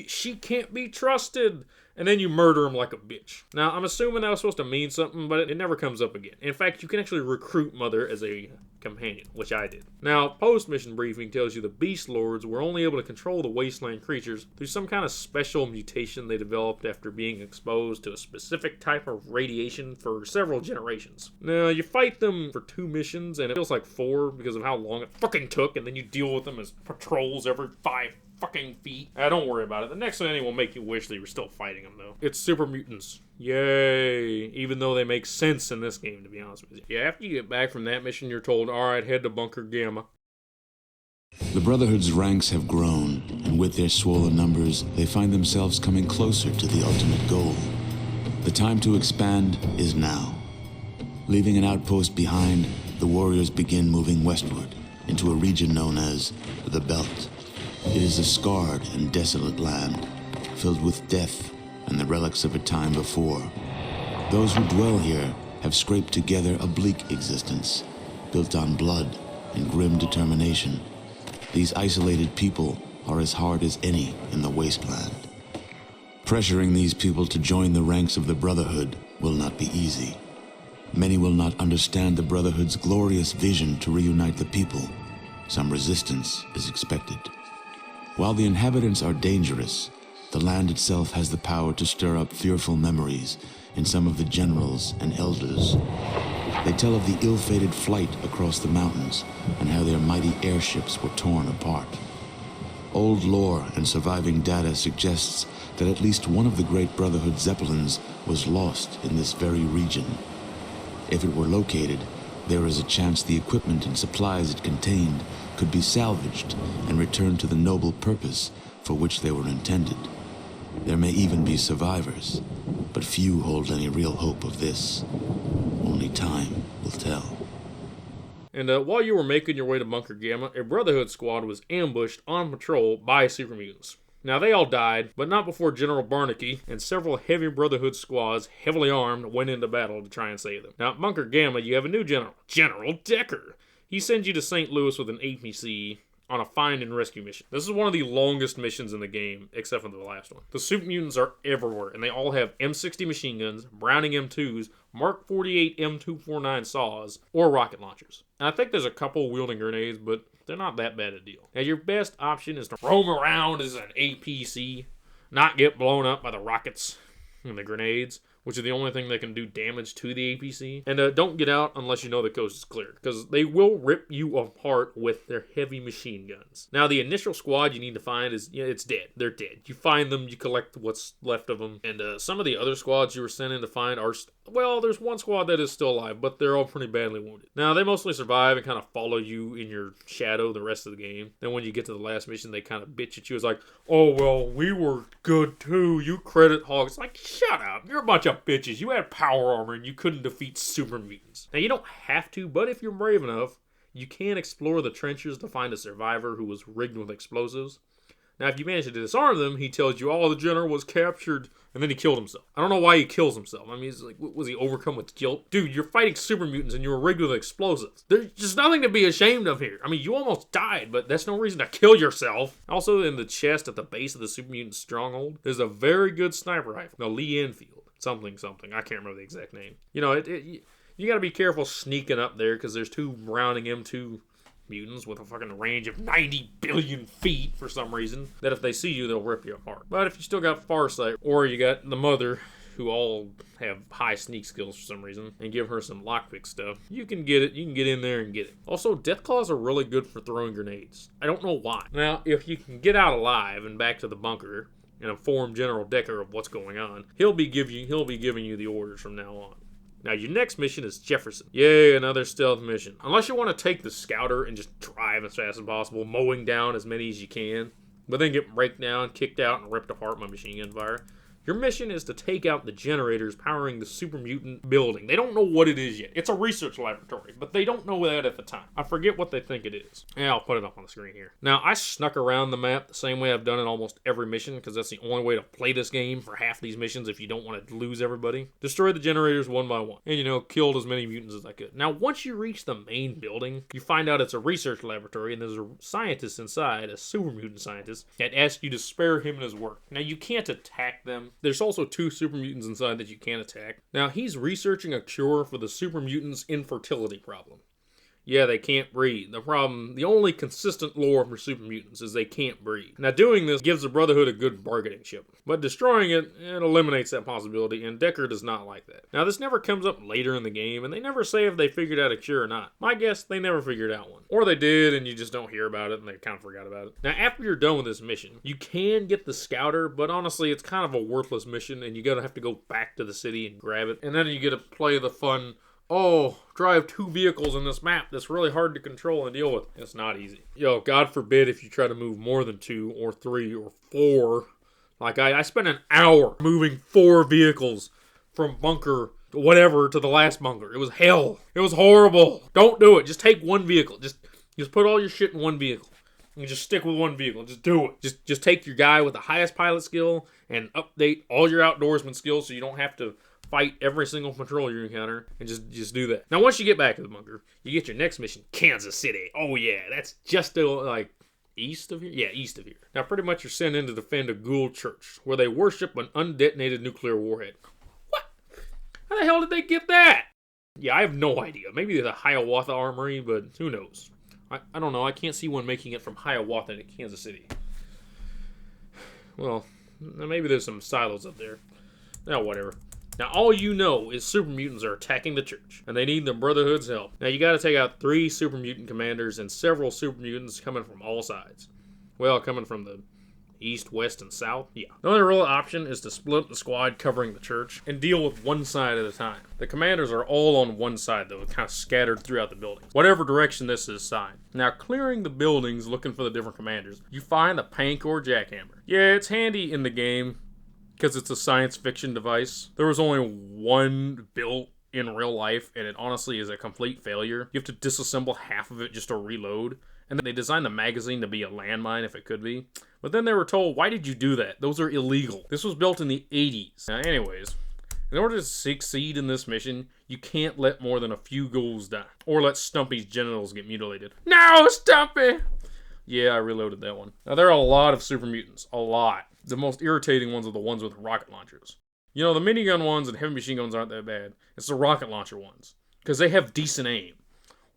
She can't be trusted! And then you murder him like a bitch. Now, I'm assuming that was supposed to mean something, but it never comes up again. In fact, you can actually recruit Mother as a companion, which I did. Now, post-mission briefing tells you the Beast Lords were only able to control the wasteland creatures through some kind of special mutation they developed after being exposed to a specific type of radiation for several generations. Now, you fight them for 2 missions, and it feels like 4 because of how long it fucking took, and then you deal with them as patrols every 5 fucking feet. Don't worry about it. The next ending will make you wish that you were still fighting them, though. It's super mutants. Yay! Even though they make sense in this game, to be honest with you. Yeah, after you get back from that mission, you're told, alright, head to Bunker Gamma. The Brotherhood's ranks have grown, and with their swollen numbers, they find themselves coming closer to the ultimate goal. The time to expand is now. Leaving an outpost behind, the warriors begin moving westward, into a region known as the Belt. It is a scarred and desolate land, filled with death and the relics of a time before. Those who dwell here have scraped together a bleak existence, built on blood and grim determination. These isolated people are as hard as any in the wasteland. Pressuring these people to join the ranks of the Brotherhood will not be easy. Many will not understand the Brotherhood's glorious vision to reunite the people. Some resistance is expected. While the inhabitants are dangerous, the land itself has the power to stir up fearful memories in some of the generals and elders. They tell of the ill-fated flight across the mountains and how their mighty airships were torn apart. Old lore and surviving data suggests that at least one of the Great Brotherhood Zeppelins was lost in this very region. If it were located, there is a chance the equipment and supplies it contained could be salvaged and returned to the noble purpose for which they were intended. There may even be survivors, but few hold any real hope of this. Only time will tell. And while you were making your way to Bunker Gamma, a Brotherhood squad was ambushed on patrol by super mutants. Now, they all died, but not before General Barnaky and several heavy Brotherhood squads, heavily armed, went into battle to try and save them. Now, at Bunker Gamma, you have a new general, General Decker. He sends you to St. Louis with an APC on a find and rescue mission. This is one of the longest missions in the game, except for the last one. The super mutants are everywhere, and they all have M60 machine guns, Browning M2s, Mark 48 M249 saws, or rocket launchers. And I think there's a couple wielding grenades, but they're not that bad a deal. Now, your best option is to roam around as an APC, not get blown up by the rockets and the grenades, which are the only thing that can do damage to the APC. And don't get out unless you know the coast is clear, because they will rip you apart with their heavy machine guns. Now, the initial squad you need to find is, it's dead. They're dead. You find them, you collect what's left of them. And some of the other squads you were sent in to find are, well, there's one squad that is still alive, but they're all pretty badly wounded. Now, they mostly survive and kind of follow you in your shadow the rest of the game. Then when you get to the last mission, they kind of bitch at you. It's like, oh, well, we were good too. You credit hogs. It's like, shut up. You're a bunch of bitches. You had power armor and you couldn't defeat super mutants. Now, you don't have to, but if you're brave enough, you can explore the trenches to find a survivor who was rigged with explosives. Now, if you manage to disarm them, he tells you, oh, the general was captured, and then he killed himself. I don't know why he kills himself. I mean, he's like, was he overcome with guilt? Dude, you're fighting super mutants and you were rigged with explosives. There's just nothing to be ashamed of here. I mean, you almost died, but that's no reason to kill yourself. Also, in the chest at the base of the super mutant stronghold, there's a very good sniper rifle, the Lee Enfield. Something. I can't remember the exact name. You know, you gotta be careful sneaking up there, because there's 2 Browning M2 mutants with a fucking range of 90 billion feet for some reason, that if they see you, they'll rip you apart. But if you still got Farsight, or you got the Mother, who all have high sneak skills for some reason, and give her some lockpick stuff, you can get it. You can get in there and get it. Also, Deathclaws are really good for throwing grenades. I don't know why. Now, if you can get out alive and back to the bunker, and inform General Decker of what's going on. He'll be giving you the orders from now on. Now, your next mission is Jefferson. Yay, another stealth mission. Unless you want to take the scouter and just drive as fast as possible, mowing down as many as you can, but then get raked down, kicked out, and ripped apart by machine gun fire. Your mission is to take out the generators powering the super mutant building. They don't know what it is yet. It's a research laboratory, but they don't know that at the time. I forget what they think it is. Yeah, I'll put it up on the screen here. Now, I snuck around the map the same way I've done in almost every mission, because that's the only way to play this game for half these missions if you don't want to lose everybody. Destroy the generators one by one, and, killed as many mutants as I could. Now, once you reach the main building, you find out it's a research laboratory, and there's a scientist inside, a super mutant scientist, that asks you to spare him and his work. Now, you can't attack them. There's also 2 super mutants inside that you can't attack. Now, he's researching a cure for the super mutants' infertility problem. Yeah, they can't breed. The only consistent lore for super mutants is they can't breed. Now, doing this gives the Brotherhood a good bargaining chip, but destroying it eliminates that possibility, and Decker does not like that. Now, this never comes up later in the game, and they never say if they figured out a cure or not. My guess, they never figured out one. Or they did, and you just don't hear about it, and they kind of forgot about it. Now, after you're done with this mission, you can get the scouter, but honestly, it's kind of a worthless mission, and you gotta have to go back to the city and grab it. And then you get to play the fun, drive 2 vehicles in this map that's really hard to control and deal with. It's not easy. God forbid if you try to move more than 2 or 3 or 4. Like, I spent an hour moving 4 vehicles from bunker whatever to the last bunker. It was hell. It was horrible. Don't do it. Just take 1 vehicle. Just put all your shit in 1 vehicle. And just stick with 1 vehicle. Just do it. Just take your guy with the highest pilot skill and update all your outdoorsman skills so you don't have to fight every single patrol you encounter, and just do that. Now, once you get back to the bunker, you get your next mission, Kansas City. Oh yeah, that's just east of here? Yeah, east of here. Now, pretty much you're sent in to defend a ghoul church, where they worship an undetonated nuclear warhead. What? How the hell did they get that? Yeah, I have no idea. Maybe the Hiawatha Armory, but who knows? I don't know. I can't see one making it from Hiawatha to Kansas City. Well, maybe there's some silos up there. Now, whatever. Now, all you know is super mutants are attacking the church, and they need the Brotherhood's help. Now, you gotta take out 3 super mutant commanders and several super mutants coming from all sides. Well, coming from the east, west, and south? Yeah. The only real option is to split the squad covering the church and deal with one side at a time. The commanders are all on one side, though, kind of scattered throughout the building. Whatever direction this is assigned. Now, clearing the buildings looking for the different commanders, you find a Pancor jackhammer. Yeah, it's handy in the game, because it's a science fiction device. There was only 1 built in real life, and it honestly is a complete failure. You have to disassemble half of it just to reload. And then they designed the magazine to be a landmine if it could be. But then they were told, why did you do that? Those are illegal. This was built in the 80s. Now, anyways, in order to succeed in this mission, you can't let more than a few ghouls die. Or let Stumpy's genitals get mutilated. No, Stumpy! Yeah, I reloaded that one. Now, there are a lot of super mutants. A lot. The most irritating ones are the ones with rocket launchers. The minigun ones and heavy machine guns aren't that bad. It's the rocket launcher ones. Because they have decent aim.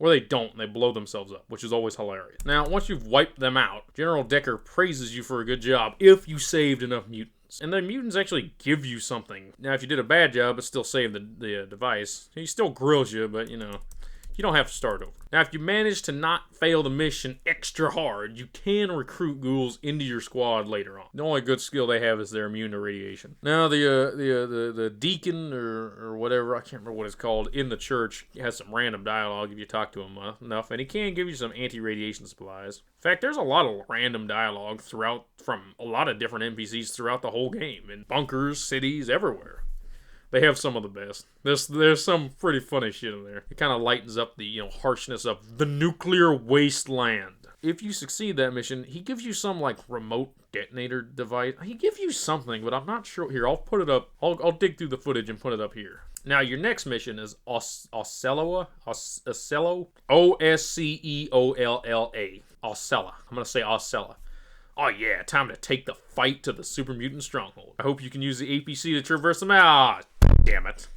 Or they don't, and they blow themselves up, which is always hilarious. Now, once you've wiped them out, General Decker praises you for a good job if you saved enough mutants. And the mutants actually give you something. Now, if you did a bad job, but still saved the device, he still grills you, but, you don't have to start over. Now, if you manage to not fail the mission extra hard, you can recruit ghouls into your squad later on. The only good skill they have is they're immune to radiation. Now, the deacon or whatever, I can't remember what it's called, in the church has some random dialogue if you talk to him enough, and he can give you some anti-radiation supplies. In fact, there's a lot of random dialogue from a lot of different NPCs throughout the whole game, in bunkers, cities, everywhere. They have some of the best. There's some pretty funny shit in there. It kind of lightens up the harshness of the nuclear wasteland. If you succeed that mission, he gives you some remote detonator device. He gives you something, but I'm not sure. Here, I'll put it up. I'll dig through the footage and put it up here. Now, your next mission is Osceola. Osceola. O-S-C-E-O-L-L-A. Osceola. I'm going to say Osceola. Oh yeah, time to take the fight to the super mutant stronghold. I hope you can use the APC to traverse them. Damn it.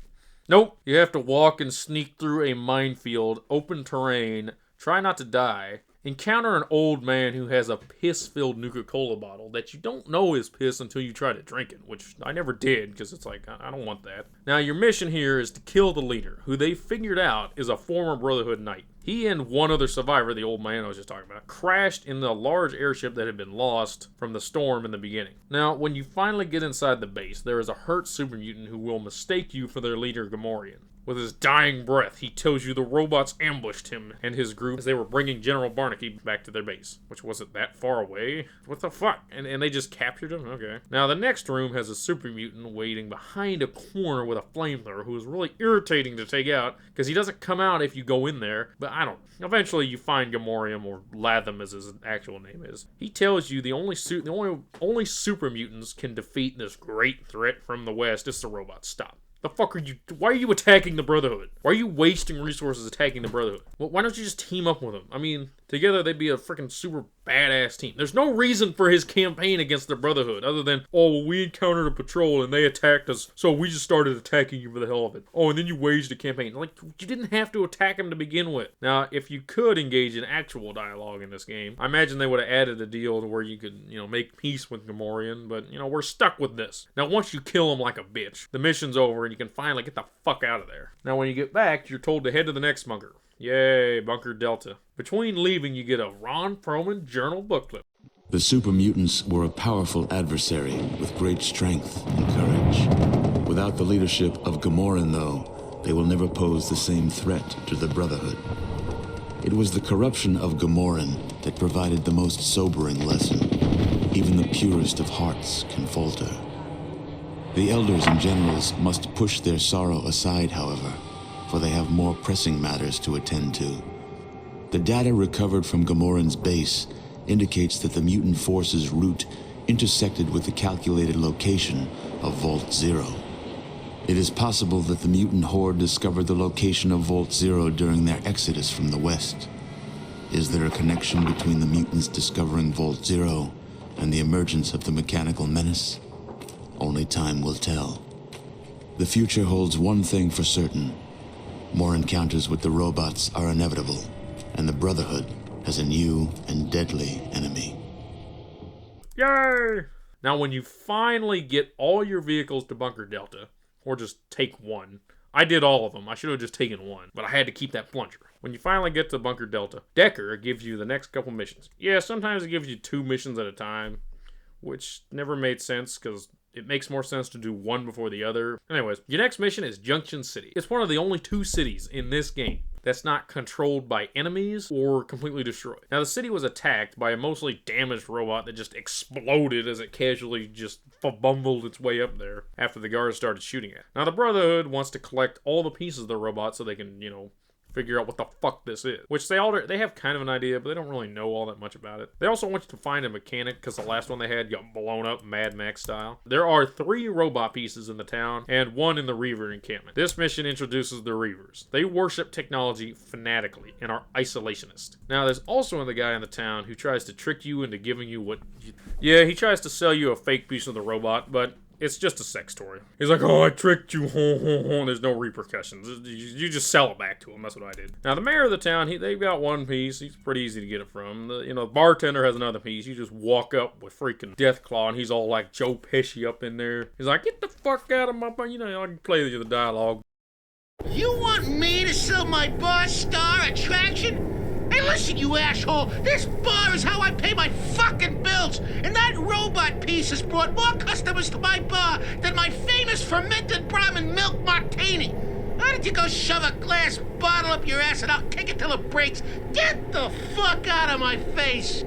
Nope. You have to walk and sneak through a minefield, open terrain, try not to die, encounter an old man who has a piss-filled Nuka-Cola bottle that you don't know is piss until you try to drink it, which I never did, because it's I don't want that. Now, your mission here is to kill the leader, who they figured out is a former Brotherhood Knight. He and one other survivor, the old man I was just talking about, crashed in the large airship that had been lost from the storm in the beginning. Now, when you finally get inside the base, there is a hurt super mutant who will mistake you for their leader, Gamorrean. With his dying breath, he tells you the robots ambushed him and his group as they were bringing General Barnaky back to their base, which wasn't that far away. What the fuck? And they just captured him? Okay. Now, the next room has a super mutant waiting behind a corner with a flamethrower who is really irritating to take out because he doesn't come out if you go in there, but I don't. Eventually, you find Gamorrean, or Latham as his actual name is. He tells you the only super mutants can defeat this great threat from the west. It's the robots. Stop. The fuck are you? Why are you attacking the Brotherhood? Why are you wasting resources attacking the Brotherhood? Well, why don't you just team up with them? I mean, together they'd be a freaking super badass team. There's no reason for his campaign against the Brotherhood other than, oh, well, we encountered a patrol and they attacked us, so we just started attacking you for the hell of it. Oh, and then you waged a campaign. Like, you didn't have to attack him to begin with. Now, if you could engage in actual dialogue in this game, I imagine they would have added a deal to where you could, make peace with Gamorrean, but, we're stuck with this. Now, once you kill him like a bitch, the mission's over and you can finally get the fuck out of there. Now, when you get back, you're told to head to the next bunker. Yay, Bunker Delta. Between leaving, you get a Ron Perlman journal booklet. The super mutants were a powerful adversary with great strength and courage. Without the leadership of Gamorrean, though, they will never pose the same threat to the Brotherhood. It was the corruption of Gamorrean that provided the most sobering lesson. Even the purest of hearts can falter. The elders and generals must push their sorrow aside, however, for they have more pressing matters to attend to. The data recovered from Gamorrean's base indicates that the mutant force's route intersected with the calculated location of Vault Zero. It is possible that the mutant horde discovered the location of Vault Zero during their exodus from the west. Is there a connection between the mutants discovering Vault Zero and the emergence of the mechanical menace? Only time will tell. The future holds one thing for certain. More encounters with the robots are inevitable, and the Brotherhood has a new and deadly enemy. Yay! Now, when you finally get all your vehicles to Bunker Delta, or just take one, I did all of them. I should have just taken one, but I had to keep that plunger. When you finally get to Bunker Delta, Decker gives you the next couple missions. Yeah, sometimes it gives you 2 missions at a time, which never made sense because it makes more sense to do one before the other. Anyways, your next mission is Junction City. It's one of the only 2 cities in this game that's not controlled by enemies or completely destroyed. Now, the city was attacked by a mostly damaged robot that just exploded as it casually just bumbled its way up there after the guards started shooting it. Now, the Brotherhood wants to collect all the pieces of the robot so they can, figure out what the fuck this is. Which they have kind of an idea, but they don't really know all that much about it. They also want you to find a mechanic, because the last one they had got blown up Mad Max style. There are 3 robot pieces in the town, and 1 in the Reaver encampment. This mission introduces the Reavers. They worship technology fanatically, and are isolationist. Now, there's also another guy in the town who tries to trick you into giving you what... Yeah, he tries to sell you a fake piece of the robot, but it's just a sex toy. He's like, oh, I tricked you, there's no repercussions. You just sell it back to him, that's what I did. Now, the mayor of the town, they've got 1 piece, he's pretty easy to get it from. The bartender has another piece, you just walk up with freaking Deathclaw, and he's all like Joe Pesci up in there. He's like, get the fuck out of my, I can play the dialogue. You want me to sell my bar star attraction? Hey, listen, you asshole! This bar is how I pay my fucking bills! And that robot piece has brought more customers to my bar than my famous fermented Brahmin milk martini! Why don't you go shove a glass bottle up your ass and I'll kick it till it breaks? Get the fuck out of my face!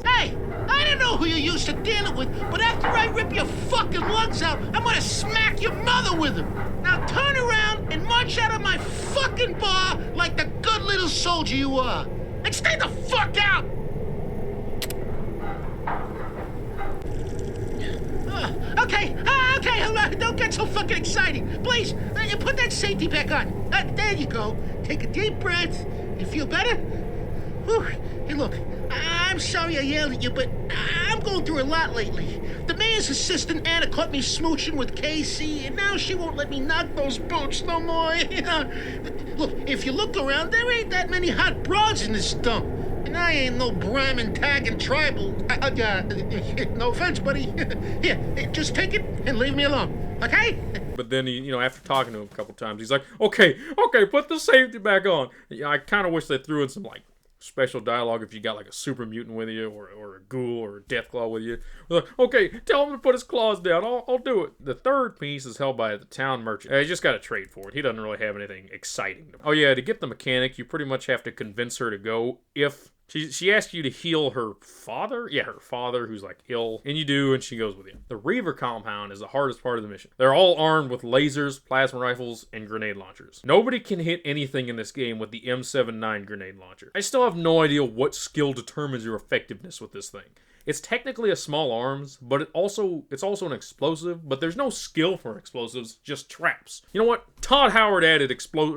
Hey! I don't know who you're used to dealing with, but after I rip your fucking lungs out, I'm gonna smack your mother with them! Now turn around and march out of my fucking bar like the good little soldier you are! And stay the fuck out! Okay, don't get so fucking excited. Please, put that safety back on. There you go. Take a deep breath. You feel better? Whew. Hey, look, I'm sorry I yelled at you, but I'm going through a lot lately. The mayor's assistant, Anna, caught me smooching with Casey, and now she won't let me knock those boots no more. Look, if you look around, there ain't that many hot broads in this dump. And I ain't no Brahmin tagging tribal. No offense, buddy. Here, just take it and leave me alone. okay? But then he, after talking to him a couple times, he's like, okay, put the safety back on. I kind of wish they threw in some, like, special dialogue if you got, like, a super mutant with you, or a ghoul, or a Deathclaw with you. They're like, okay, tell him to put his claws down. I'll do it. The third piece is held by the town merchant. You just got to trade for it. He doesn't really have anything exciting. Oh, yeah, to get the mechanic, you pretty much have to convince her to go if... She asks you to heal her father? Yeah, her father, who's like ill. And you do, and she goes with you. The Reaver compound is the hardest part of the mission. They're all armed with lasers, plasma rifles, and grenade launchers. Nobody can hit anything in this game with the M79 grenade launcher. I still have no idea what skill determines your effectiveness with this thing. It's technically a small arms, but it's also an explosive, but there's no skill for explosives, just traps. You know what? Todd Howard added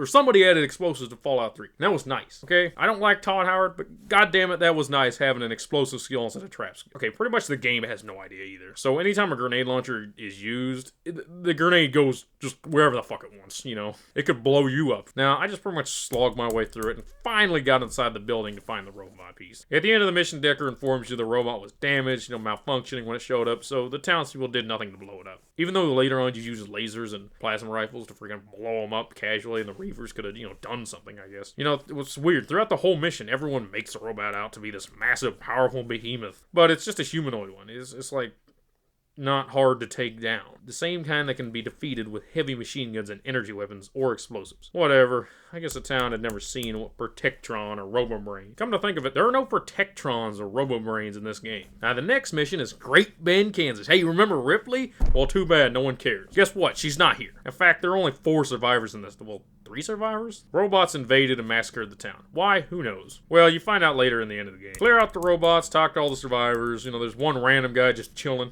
somebody added explosives to Fallout 3. And that was nice, okay? I don't like Todd Howard, but goddamn it, that was nice having an explosive skill instead of traps. Okay, pretty much the game has no idea either. So anytime a grenade launcher is used, the grenade goes just wherever the fuck it wants, It could blow you up. Now, I just pretty much slogged my way through it and finally got inside the building to find the robot piece. At the end of the mission, Decker informs you the robot was damaged, malfunctioning when it showed up, so the townspeople did nothing to blow it up. Even though later on you use lasers and plasma rifles to freaking blow them up casually, and the Reavers could have, done something, I guess. It was weird. Throughout the whole mission, everyone makes the robot out to be this massive, powerful behemoth, but it's just a humanoid one. It's like not hard to take down. The same kind that can be defeated with heavy machine guns and energy weapons or explosives. Whatever. I guess the town had never seen what Protectron or Robobrain. Come to think of it, there are no Protectrons or Robobrains in this game. Now the next mission is Great Bend, Kansas. Hey, you remember Ripley? Well, too bad, no one cares. Guess what? She's not here. In fact, there are only 4 survivors in this. Well, 3 survivors? Robots invaded and massacred the town. Why? Who knows? Well, you find out later in the end of the game. Clear out the robots, talk to all the survivors. There's one random guy just chilling.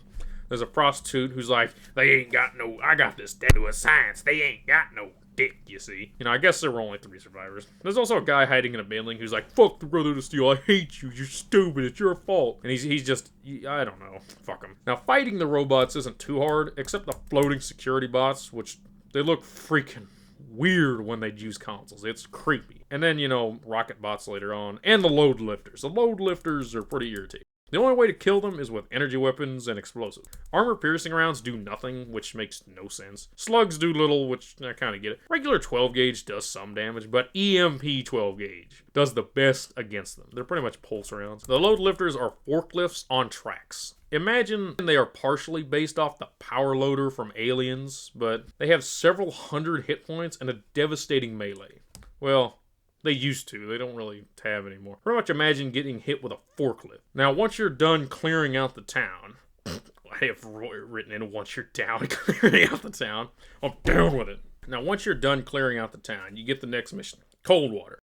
There's a prostitute who's like, they ain't got no, I got this to a science, they ain't got no dick, you see. I guess there were only 3 survivors. There's also a guy hiding in a building who's like, fuck the Brotherhood of Steel, I hate you, you're stupid, it's your fault. And he's just, I don't know, fuck him. Now, fighting the robots isn't too hard, except the floating security bots, which they look freaking weird when they use consoles. It's creepy. And then, rocket bots later on, and the load lifters. The load lifters are pretty irritating. The only way to kill them is with energy weapons and explosives. Armor-piercing rounds do nothing, which makes no sense. Slugs do little, which I kind of get it. Regular 12-gauge does some damage, but EMP 12-gauge does the best against them. They're pretty much pulse rounds. The load lifters are forklifts on tracks. Imagine they are partially based off the power loader from Aliens, but they have several hundred hit points and a devastating melee. Well, they used to. They don't really have anymore. Pretty much imagine getting hit with a forklift. Now, once you're done clearing out the town, I have written in once you're down clearing out the town. I'm down with it. Now, once you're done clearing out the town, you get the next mission. Coldwater.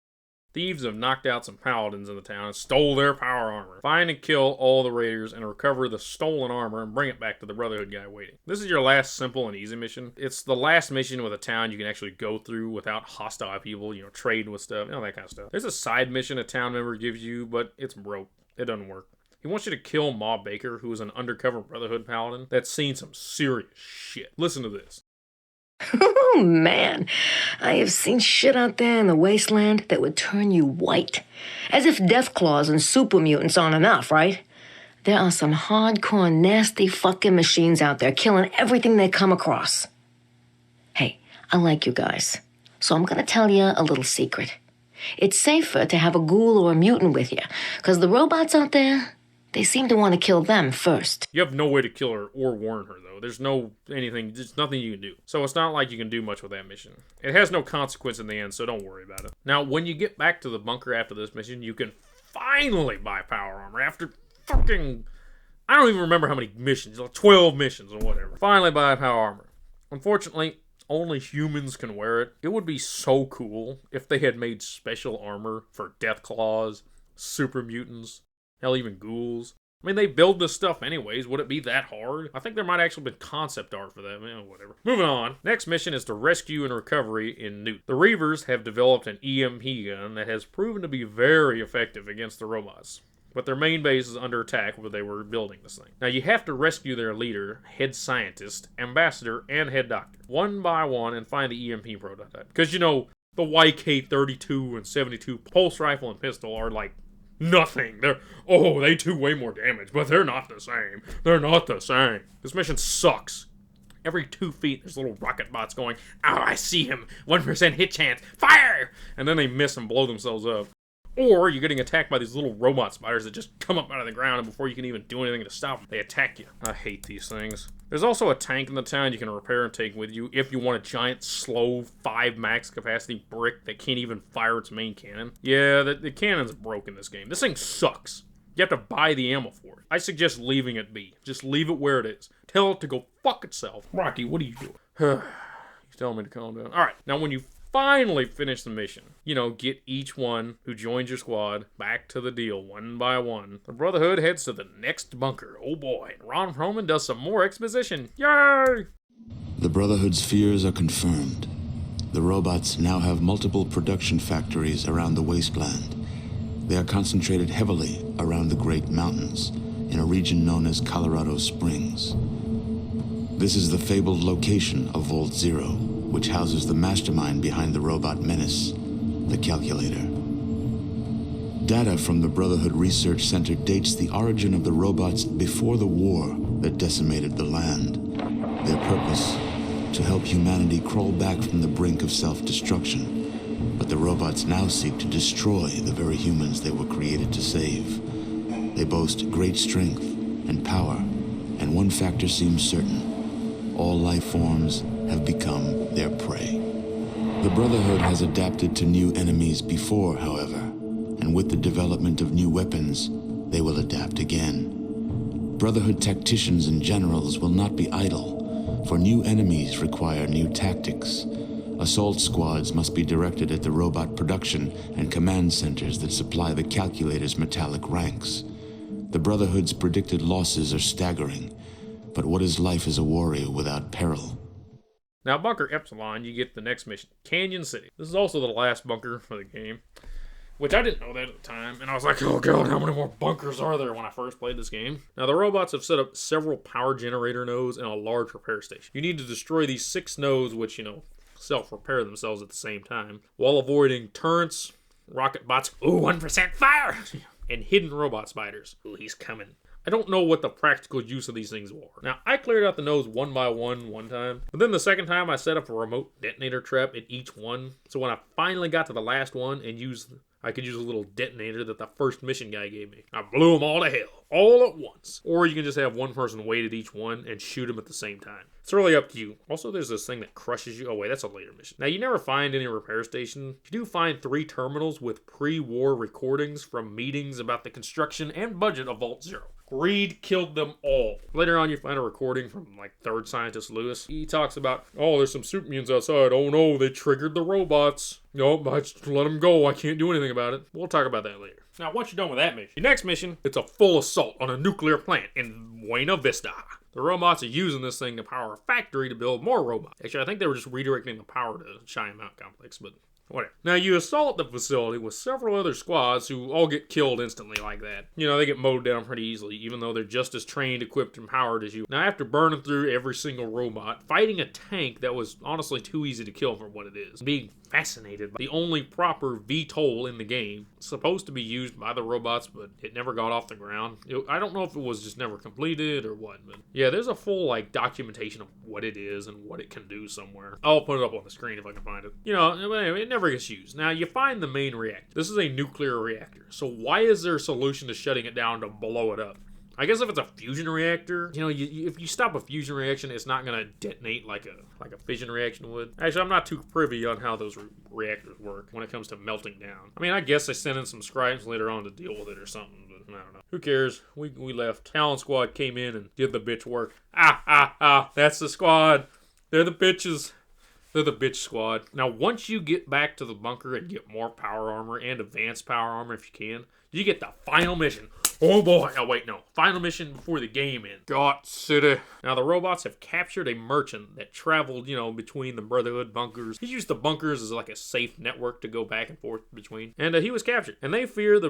Thieves have knocked out some paladins in the town and stole their power armor. Find and kill all the raiders and recover the stolen armor and bring it back to the Brotherhood guy waiting. This is your last simple and easy mission. It's the last mission with a town you can actually go through without hostile people, trading with stuff, that kind of stuff. There's a side mission a town member gives you, but it's broke. It doesn't work. He wants you to kill Ma Baker, who is an undercover Brotherhood paladin that's seen some serious shit. Listen to this. Oh, man. I have seen shit out there in the wasteland that would turn you white. As if Deathclaws and super mutants aren't enough, right? There are some hardcore, nasty fucking machines out there killing everything they come across. Hey, I like you guys, so I'm gonna tell you a little secret. It's safer to have a ghoul or a mutant with you, because the robots out there, they seem to want to kill them first. You have no way to kill her or warn her, though. There's nothing you can do. So it's not like you can do much with that mission. It has no consequence in the end, so don't worry about it. Now, when you get back to the bunker after this mission, you can finally buy power armor after fucking... I don't even remember how many missions, like 12 missions or whatever. Finally buy power armor. Unfortunately, only humans can wear it. It would be so cool if they had made special armor for Deathclaws, super mutants, hell, even ghouls. I mean, they build this stuff anyways. Would it be that hard? I think there might actually be concept art for that. Whatever. Moving on. Next mission is to rescue and recovery in Newt. The Reavers have developed an EMP gun that has proven to be very effective against the robots. But their main base is under attack where they were building this thing. Now, you have to rescue their leader, head scientist, ambassador, and head doctor, one by one, and find the EMP prototype. Because, the YK-32 and 72 pulse rifle and pistol are like nothing. They do way more damage, but they're not the same. They're not the same. This mission sucks. every 2 feet, there's little rocket bots going, "Oh, I see him. 1% hit chance. Fire!" And then they miss and blow themselves up. Or you're getting attacked by these little robot spiders that just come up out of the ground, and before you can even do anything to stop them, they attack you. I hate these things. There's also a tank in the town you can repair and take with you if you want a giant, slow, 5 max capacity brick that can't even fire its main cannon. Yeah, the cannon's broken in this game. This thing sucks. You have to buy the ammo for it. I suggest leaving it be. Just leave it where it is. Tell it to go fuck itself. Rocky, what are you doing? He's telling me to calm down. Alright, now when you finally finish the mission, get each one who joins your squad back to the deal one by one, the Brotherhood heads to the next bunker. Oh boy, and Ron Perlman does some more exposition. Yay! The Brotherhood's fears are confirmed. The robots now have multiple production factories around the wasteland. They are concentrated heavily around the Great Mountains, in a region known as Colorado Springs. This is the fabled location of Vault Zero, which houses the mastermind behind the robot menace, the Calculator. Data from the Brotherhood Research Center dates the origin of the robots before the war that decimated the land. Their purpose, to help humanity crawl back from the brink of self-destruction. But the robots now seek to destroy the very humans they were created to save. They boast great strength and power, and one factor seems certain. All life forms have become their prey. The Brotherhood has adapted to new enemies before, however, and with the development of new weapons, they will adapt again. Brotherhood tacticians and generals will not be idle, for new enemies require new tactics. Assault squads must be directed at the robot production and command centers that supply the Calculator's metallic ranks. The Brotherhood's predicted losses are staggering, but what is life as a warrior without peril? Now, Bunker Epsilon, you get the next mission, Canyon City. This is also the last bunker for the game, which I didn't know that at the time, and I was like, oh god, how many more bunkers are there when I first played this game? Now, the robots have set up several power generator nodes and a large repair station. You need to destroy these 6 nodes, which, self-repair themselves at the same time, while avoiding turrets, rocket bots, 1% fire, and hidden robot spiders. Ooh, he's coming. I don't know what the practical use of these things were. Now, I cleared out the nodes one by one time, but then the second time I set up a remote detonator trap at each one, so when I finally got to the last one and I could use a little detonator that the first mission guy gave me. I blew them all to hell, all at once. Or you can just have one person wait at each one and shoot them at the same time. It's really up to you. Also, there's this thing that crushes you. Oh wait, that's a later mission. Now, you never find any repair station. You do find 3 terminals with pre-war recordings from meetings about the construction and budget of Vault Zero. Greed killed them all. Later on, you find a recording from, Third Scientist Lewis. He talks about, oh, there's some super mutants outside. Oh no, they triggered the robots. Nope, I just let them go. I can't do anything about it. We'll talk about that later. Now, once you're done with that mission, your next mission, it's a full assault on a nuclear plant in Buena Vista. The robots are using this thing to power a factory to build more robots. Actually, I think they were just redirecting the power to Cheyenne Mountain Complex, but whatever. Now, you assault the facility with several other squads who all get killed instantly like that. They get mowed down pretty easily, even though they're just as trained, equipped, and powered as you. Now, after burning through every single robot, fighting a tank that was honestly too easy to kill for what it is, being fascinated by the only proper VTOL in the game, supposed to be used by the robots, but it never got off the ground. I don't know if it was just never completed or what, but yeah, there's a full documentation of what it is and what it can do somewhere. I'll put it up on the screen if I can find it. Anyway, it never gets used. Now, you find the main reactor. This is a nuclear reactor, so why is there a solution to shutting it down to blow it up? I guess if it's a fusion reactor, if you stop a fusion reaction, it's not going to detonate like a fission reaction would. Actually, I'm not too privy on how those reactors work when it comes to melting down. I mean, I guess they sent in some scribes later on to deal with it or something, but I don't know. Who cares? We left. Talon Squad came in and did the bitch work. That's the squad. They're the bitches. They're the bitch squad. Now, once you get back to the bunker and get more power armor and advanced power armor if you can, you get the final mission. Oh boy. Oh wait, no. Final mission before the game ends. Dot City. Now, the robots have captured a merchant that traveled, between the Brotherhood bunkers. He used the bunkers as like a safe network to go back and forth between. And he was captured. And they fear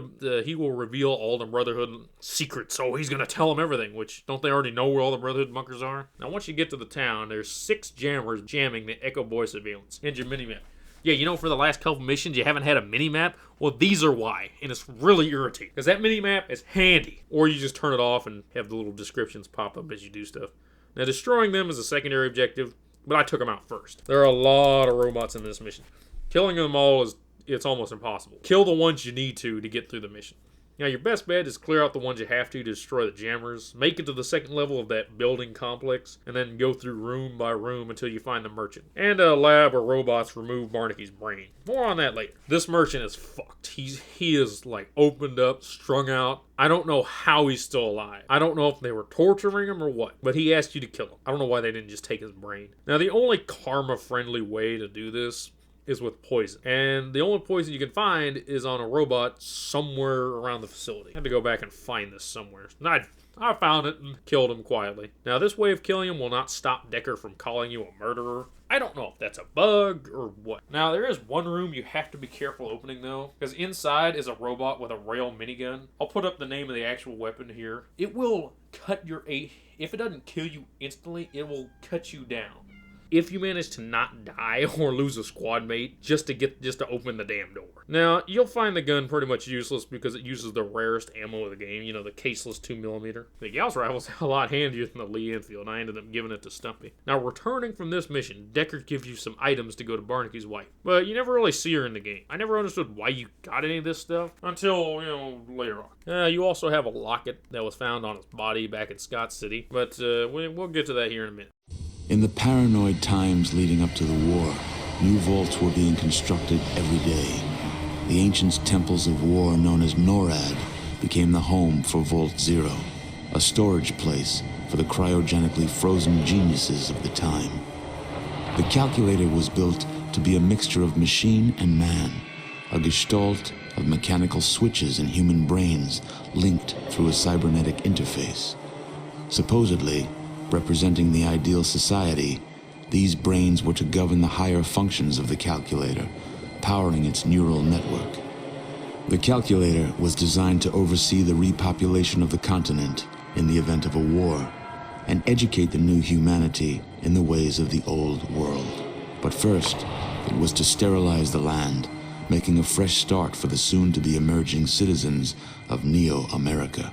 he will reveal all the Brotherhood secrets. So he's going to tell them everything, which don't they already know where all the Brotherhood bunkers are? Now, once you get to the town, there's 6 jammers jamming the Echo Boy surveillance. And your minimap. Yeah, for the last couple missions, you haven't had a mini-map? Well, these are why, and it's really irritating, because that mini-map is handy. Or you just turn it off and have the little descriptions pop up as you do stuff. Now, destroying them is a secondary objective, but I took them out first. There are a lot of robots in this mission. Killing them all it's almost impossible. Kill the ones you need to get through the mission. Now, your best bet is clear out the ones you have to destroy the jammers, make it to the second level of that building complex, and then go through room by room until you find the merchant. And a lab where robots remove Barnaky's brain. More on that later. This merchant is fucked. He is like opened up, strung out. I don't know how he's still alive. I don't know if they were torturing him or what, but he asked you to kill him. I don't know why they didn't just take his brain. Now, the only karma-friendly way to do this is with poison. And the only poison you can find is on a robot somewhere around the facility. I had to go back and find this somewhere. I found it and killed him quietly. Now, this way of killing him will not stop Decker from calling you a murderer. I don't know if that's a bug or what. Now, there is one room you have to be careful opening, though, because inside is a robot with a rail minigun. I'll put up the name of the actual weapon here. It will cut your... If it doesn't kill you instantly, it will cut you down. If you manage to not die or lose a squad mate just to open the damn door. Now, you'll find the gun pretty much useless because it uses the rarest ammo of the game, you know, the caseless 2mm. The Gauss rifle's a lot handier than the Lee Enfield. I ended up giving it to Stumpy. Now, returning from this mission, Decker gives you some items to go to Barnaky's wife, but you never really see her in the game. I never understood why you got any of this stuff until, later on. You also have a locket that was found on his body back in Scott City, but we'll get to that here in a minute. In the paranoid times leading up to the war, new vaults were being constructed every day. The ancient temples of war known as NORAD became the home for Vault Zero, a storage place for the cryogenically frozen geniuses of the time. The calculator was built to be a mixture of machine and man, a gestalt of mechanical switches and human brains linked through a cybernetic interface. Supposedly, representing the ideal society, these brains were to govern the higher functions of the calculator, powering its neural network. The calculator was designed to oversee the repopulation of the continent in the event of a war, and educate the new humanity in the ways of the old world. But first, it was to sterilize the land, making a fresh start for the soon-to-be emerging citizens of Neo-America.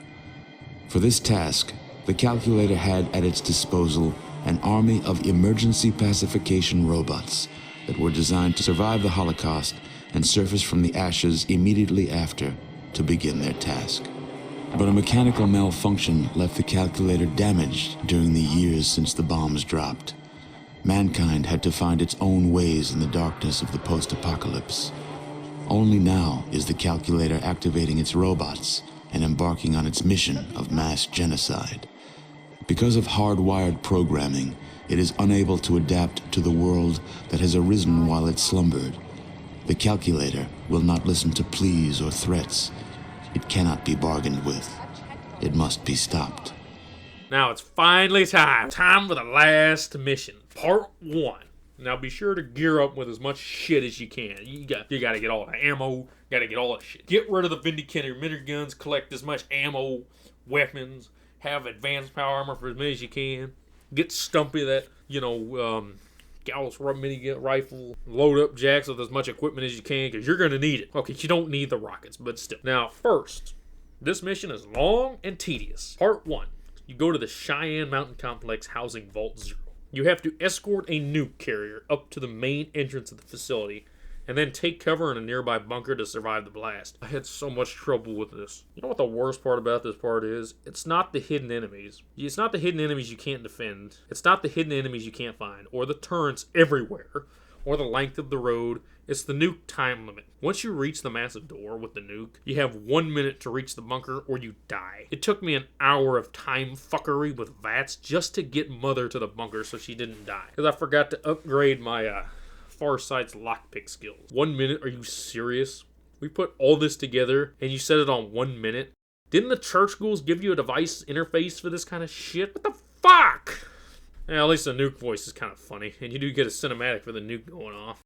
For this task, the calculator had at its disposal an army of emergency pacification robots that were designed to survive the Holocaust and surface from the ashes immediately after to begin their task. But a mechanical malfunction left the calculator damaged during the years since the bombs dropped. Mankind had to find its own ways in the darkness of the post-apocalypse. Only now is the calculator activating its robots and embarking on its mission of mass genocide. Because of hardwired programming, it is unable to adapt to the world that has arisen while it slumbered. The calculator will not listen to pleas or threats. It cannot be bargained with. It must be stopped. Now it's finally time. Time for the last mission. Part 1. Now be sure to gear up with as much shit as you can. You gotta get all the ammo, gotta get all that shit. Get rid of the Vindicator miniguns, collect as much ammo, weapons, have advanced power armor for as many as you can. Get Stumpy that, Gauss mini rifle. Load up Jax with as much equipment as you can, because you're gonna need it. Okay, you don't need the rockets, but still. Now, first, this mission is long and tedious. Part 1. You go to the Cheyenne Mountain Complex housing Vault Zero. You have to escort a nuke carrier up to the main entrance of the facility, and then take cover in a nearby bunker to survive the blast. I had so much trouble with this. You know what the worst part about this part is? It's not the hidden enemies. It's not the hidden enemies you can't defend. It's not the hidden enemies you can't find, or the turrets everywhere, or the length of the road. It's the nuke time limit. Once you reach the massive door with the nuke, you have 1 minute to reach the bunker or you die. It took me an hour of time fuckery with VATS just to get Mother to the bunker so she didn't die. Because I forgot to upgrade my Farsight's lockpick skills. 1 minute? Are you serious? We put all this together and you set it on 1 minute? Didn't the church ghouls give you a device interface for this kind of shit? What the fuck? Yeah, at least the nuke voice is kind of funny, and you do get a cinematic for the nuke going off.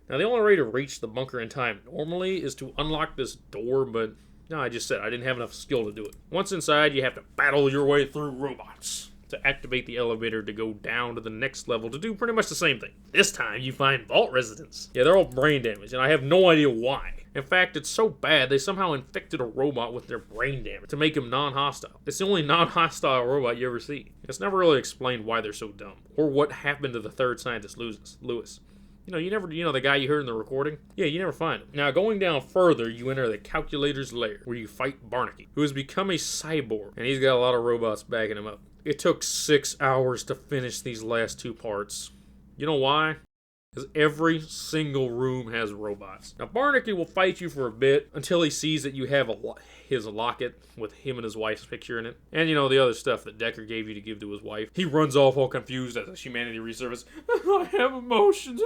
Now, the only way to reach the bunker in time normally is to unlock this door, but no, I just said I didn't have enough skill to do it. Once inside, you have to battle your way through robots. to activate the elevator to go down to the next level to do pretty much the same thing. This time, you find vault residents. Yeah, they're all brain damaged, and I have no idea why. In fact, it's so bad, they somehow infected a robot with their brain damage to make him non-hostile. It's the only non-hostile robot you ever see. It's never really explained why they're so dumb, or what happened to the third scientist, Lewis. The guy you heard in the recording? Yeah, you never find him. Now, going down further, you enter the Calculator's lair, where you fight Barnaky, who has become a cyborg, and he's got a lot of robots backing him up. It took 6 hours to finish these last 2 parts. You know why? Because every single room has robots. Now, Barnaky will fight you for a bit until he sees that you have his locket with him and his wife's picture in it. And, the other stuff that Decker gave you to give to his wife. He runs off all confused as a humanity resurface. I have emotions.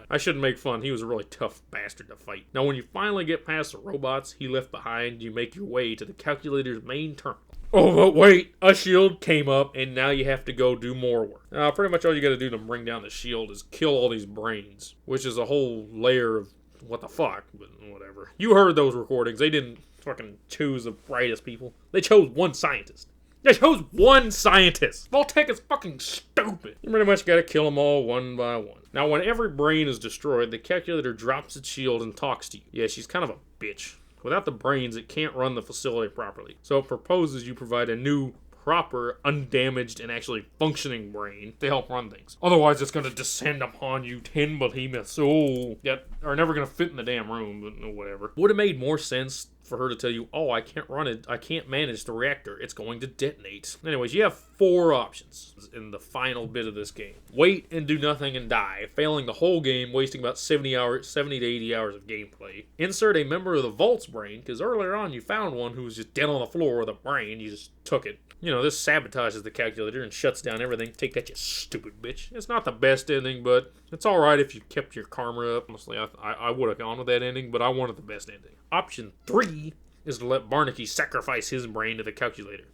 I shouldn't make fun. He was a really tough bastard to fight. Now, when you finally get past the robots he left behind, you make your way to the Calculator's main terminal. Oh, but wait, a shield came up, and now you have to go do more work. Pretty much all you gotta do to bring down the shield is kill all these brains, which is a whole layer of what the fuck, but whatever. You heard those recordings. They didn't fucking choose the brightest people. They chose one scientist. They chose one scientist! Vault-Tec is fucking stupid. You pretty much gotta kill them all one by one. Now, when every brain is destroyed, the Calculator drops its shield and talks to you. Yeah, she's kind of a bitch. Without the brains, it can't run the facility properly. So it proposes you provide a new, proper, undamaged, and actually functioning brain to help run things. Otherwise, it's going to descend upon you 10 behemoths that are never going to fit in the damn room, but whatever. Would have made more sense for her to tell you, oh, I can't run it, I can't manage the reactor, it's going to detonate. Anyways, you have 4 options in the final bit of this game. Wait and do nothing and die, failing the whole game, wasting about 70 to 80 hours of gameplay. Insert a member of the Vault's brain, because earlier on you found one who was just dead on the floor with a brain, you just took it. This sabotages the Calculator and shuts down everything. Take that, you stupid bitch. It's not the best ending, but it's alright if you kept your karma up. Honestly, I would have gone with that ending, but I wanted the best ending. Option 3 is to let Barnaky sacrifice his brain to the Calculator.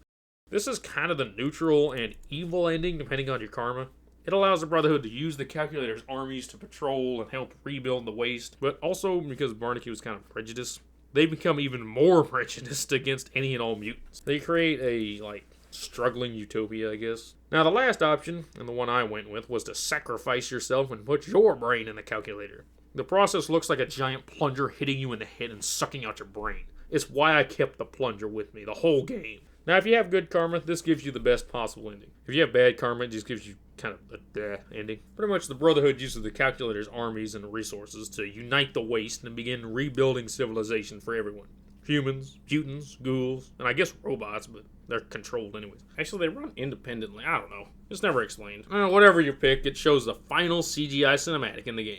This is kind of the neutral and evil ending, depending on your karma. It allows the Brotherhood to use the Calculator's armies to patrol and help rebuild the waste, but also because Barnaky was kind of prejudiced, they become even more prejudiced against any and all mutants. They create a, struggling utopia, I guess. Now, the last option, and the one I went with, was to sacrifice yourself and put your brain in the Calculator. The process looks like a giant plunger hitting you in the head and sucking out your brain. It's why I kept the plunger with me the whole game. Now, if you have good karma, this gives you the best possible ending. If you have bad karma, it just gives you kind of a ending. Pretty much the Brotherhood uses the Calculator's armies and resources to unite the waste and begin rebuilding civilization for everyone. Humans, mutants, ghouls, and I guess robots, but they're controlled anyways. Actually, they run independently. I don't know. It's never explained. Whatever you pick, it shows the final CGI cinematic in the game.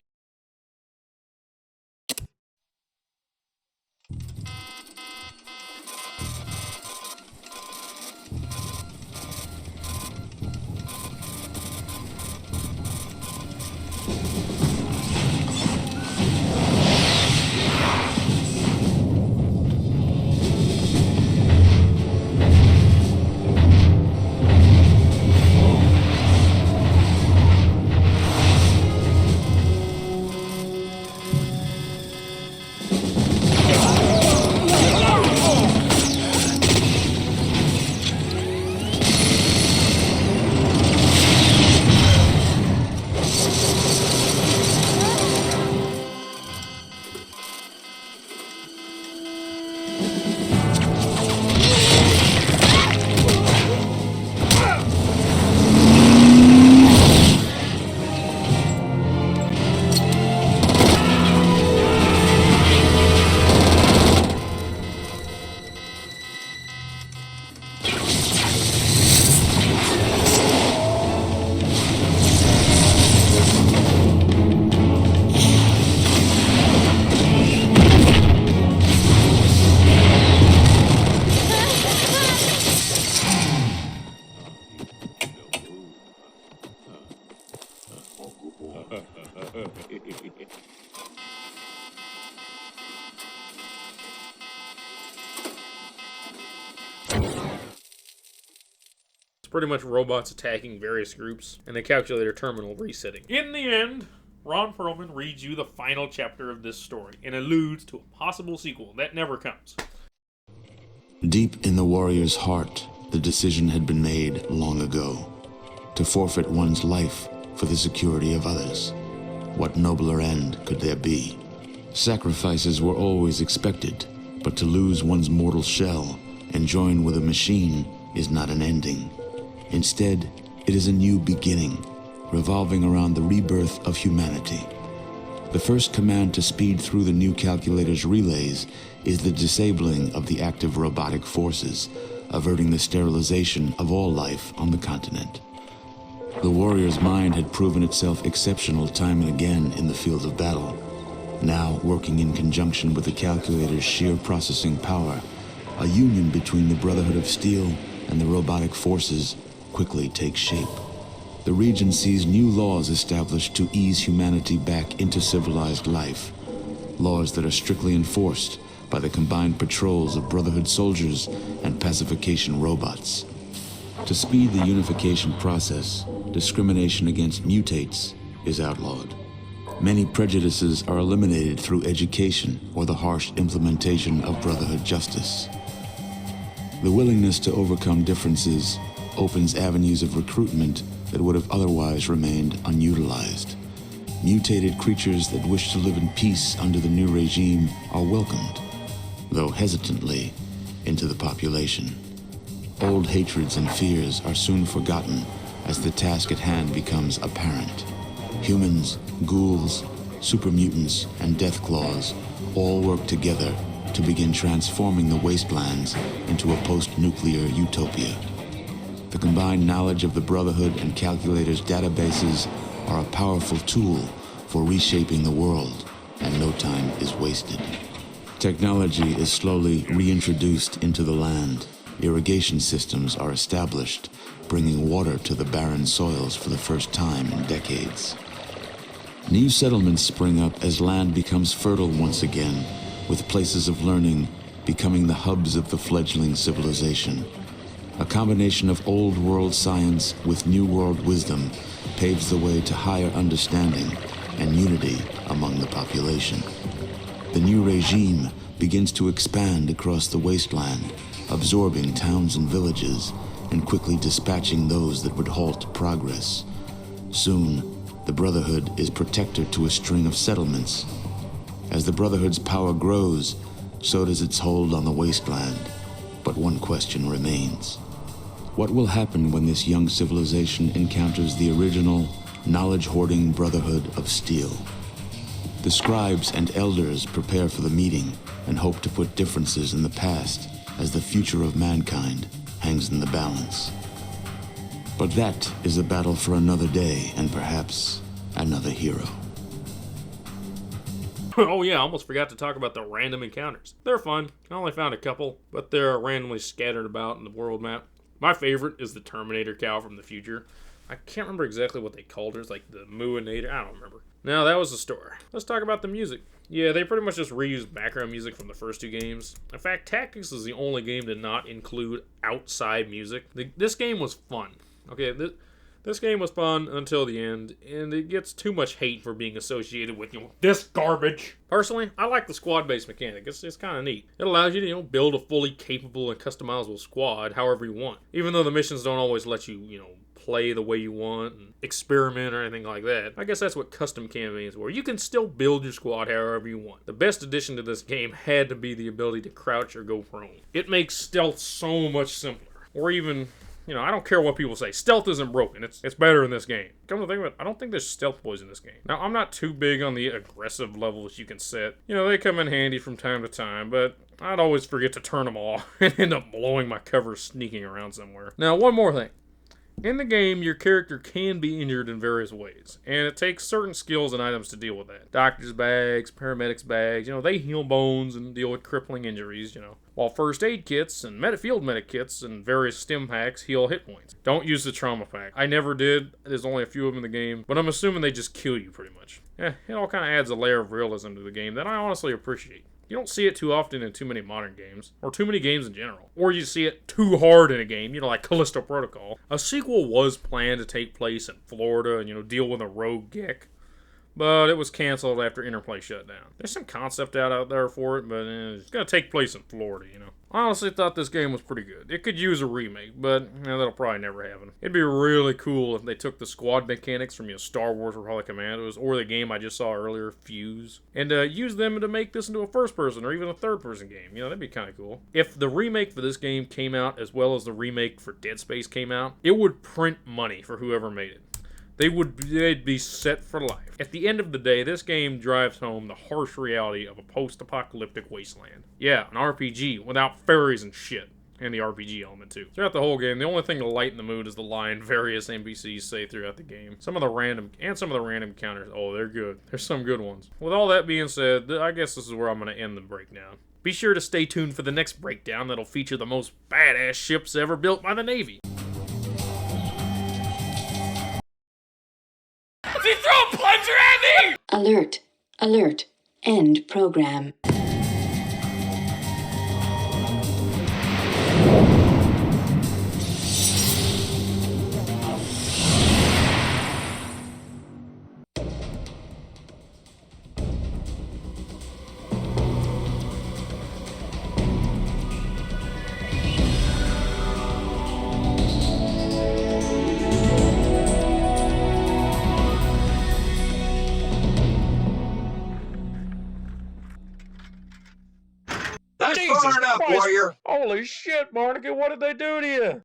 Pretty much robots attacking various groups, and the Calculator terminal resetting. In the end, Ron Perlman reads you the final chapter of this story and alludes to a possible sequel that never comes. Deep in the warrior's heart the decision had been made long ago. To forfeit one's life for the security of others. What nobler end could there be? Sacrifices were always expected, but to lose one's mortal shell and join with a machine is not an ending. Instead, it is a new beginning, revolving around the rebirth of humanity. The first command to speed through the new calculator's relays is the disabling of the active robotic forces, averting the sterilization of all life on the continent. The warrior's mind had proven itself exceptional time and again in the field of battle. Now, working in conjunction with the calculator's sheer processing power, a union between the Brotherhood of Steel and the robotic forces quickly takes shape. The region sees new laws established to ease humanity back into civilized life. Laws that are strictly enforced by the combined patrols of Brotherhood soldiers and pacification robots. To speed the unification process, discrimination against mutates is outlawed. Many prejudices are eliminated through education or the harsh implementation of Brotherhood justice. The willingness to overcome differences opens avenues of recruitment that would have otherwise remained unutilized. Mutated creatures that wish to live in peace under the new regime are welcomed, though hesitantly, into the population. Old hatreds and fears are soon forgotten as the task at hand becomes apparent. Humans, ghouls, super mutants, and deathclaws all work together to begin transforming the wastelands into a post-nuclear utopia. The combined knowledge of the Brotherhood and Calculator's databases are a powerful tool for reshaping the world, and no time is wasted. Technology is slowly reintroduced into the land. Irrigation systems are established, bringing water to the barren soils for the first time in decades. New settlements spring up as land becomes fertile once again, with places of learning becoming the hubs of the fledgling civilization. A combination of old world science with new world wisdom paves the way to higher understanding and unity among the population. The new regime begins to expand across the wasteland, absorbing towns and villages and quickly dispatching those that would halt progress. Soon, the Brotherhood is protector to a string of settlements. As the Brotherhood's power grows, so does its hold on the wasteland. But one question remains. What will happen when this young civilization encounters the original, knowledge-hoarding Brotherhood of Steel? The scribes and elders prepare for the meeting and hope to put differences in the past as the future of mankind hangs in the balance. But that is a battle for another day and perhaps another hero. Oh yeah, I almost forgot to talk about the random encounters. They're fun. I only found a couple, but they're randomly scattered about in the world map. My favorite is the Terminator cow from the future. I can't remember exactly what they called her. It's like the Mooinator. I don't remember. Now, that was the story. Let's talk about the music. Yeah, they pretty much just reused background music from the first two games. In fact, Tactics is the only game to not include outside music. This game was fun. Okay, this game was fun until the end, and it gets too much hate for being associated with, this garbage. Personally, I like the squad-based mechanic. It's kind of neat. It allows you to, build a fully capable and customizable squad however you want. Even though the missions don't always let you, play the way you want and experiment or anything like that. I guess that's what custom campaigns were. You can still build your squad however you want. The best addition to this game had to be the ability to crouch or go prone. It makes stealth so much simpler. Or even, I don't care what people say. Stealth isn't broken. It's better in this game. Come to think of it, I don't think there's stealth boys in this game. Now, I'm not too big on the aggressive levels you can set. They come in handy from time to time, but I'd always forget to turn them off and end up blowing my cover sneaking around somewhere. Now, one more thing. In the game, your character can be injured in various ways, and it takes certain skills and items to deal with that. Doctor's bags, paramedics bags, they heal bones and deal with crippling injuries, while first aid kits and field medic kits and various stim packs heal hit points. Don't use the trauma pack. I never did. There's only a few of them in the game, but I'm assuming they just kill you pretty much. It all kind of adds a layer of realism to the game that I honestly appreciate. You don't see it too often in too many modern games, or too many games in general. Or you see it too hard in a game, like Callisto Protocol. A sequel was planned to take place in Florida and, deal with a rogue Gek. but it was canceled after Interplay shut down. There's some concept out there for it, but it's gonna take place in Florida, you know. I honestly thought this game was pretty good. It could use a remake, but that'll probably never happen. It'd be really cool if they took the squad mechanics from Star Wars Republic Commandos, or the game I just saw earlier, Fuse, and use them to make this into a first-person or even a third-person game. That'd be kind of cool. If the remake for this game came out as well as the remake for Dead Space came out, it would print money for whoever made it. They'd be set for life. At the end of the day, this game drives home the harsh reality of a post-apocalyptic wasteland. Yeah, an RPG without fairies and shit. And the RPG element too. Throughout the whole game, the only thing to lighten the mood is the line various NPCs say throughout the game. Some of the random encounters, oh, they're good. There's some good ones. With all that being said, I guess this is where I'm going to end the breakdown. Be sure to stay tuned for the next breakdown that'll feature the most badass ships ever built by the Navy. He threw a plunger at me! Alert. Alert. End program. That's far enough, warrior. Holy shit, Barnacle, what did they do to you?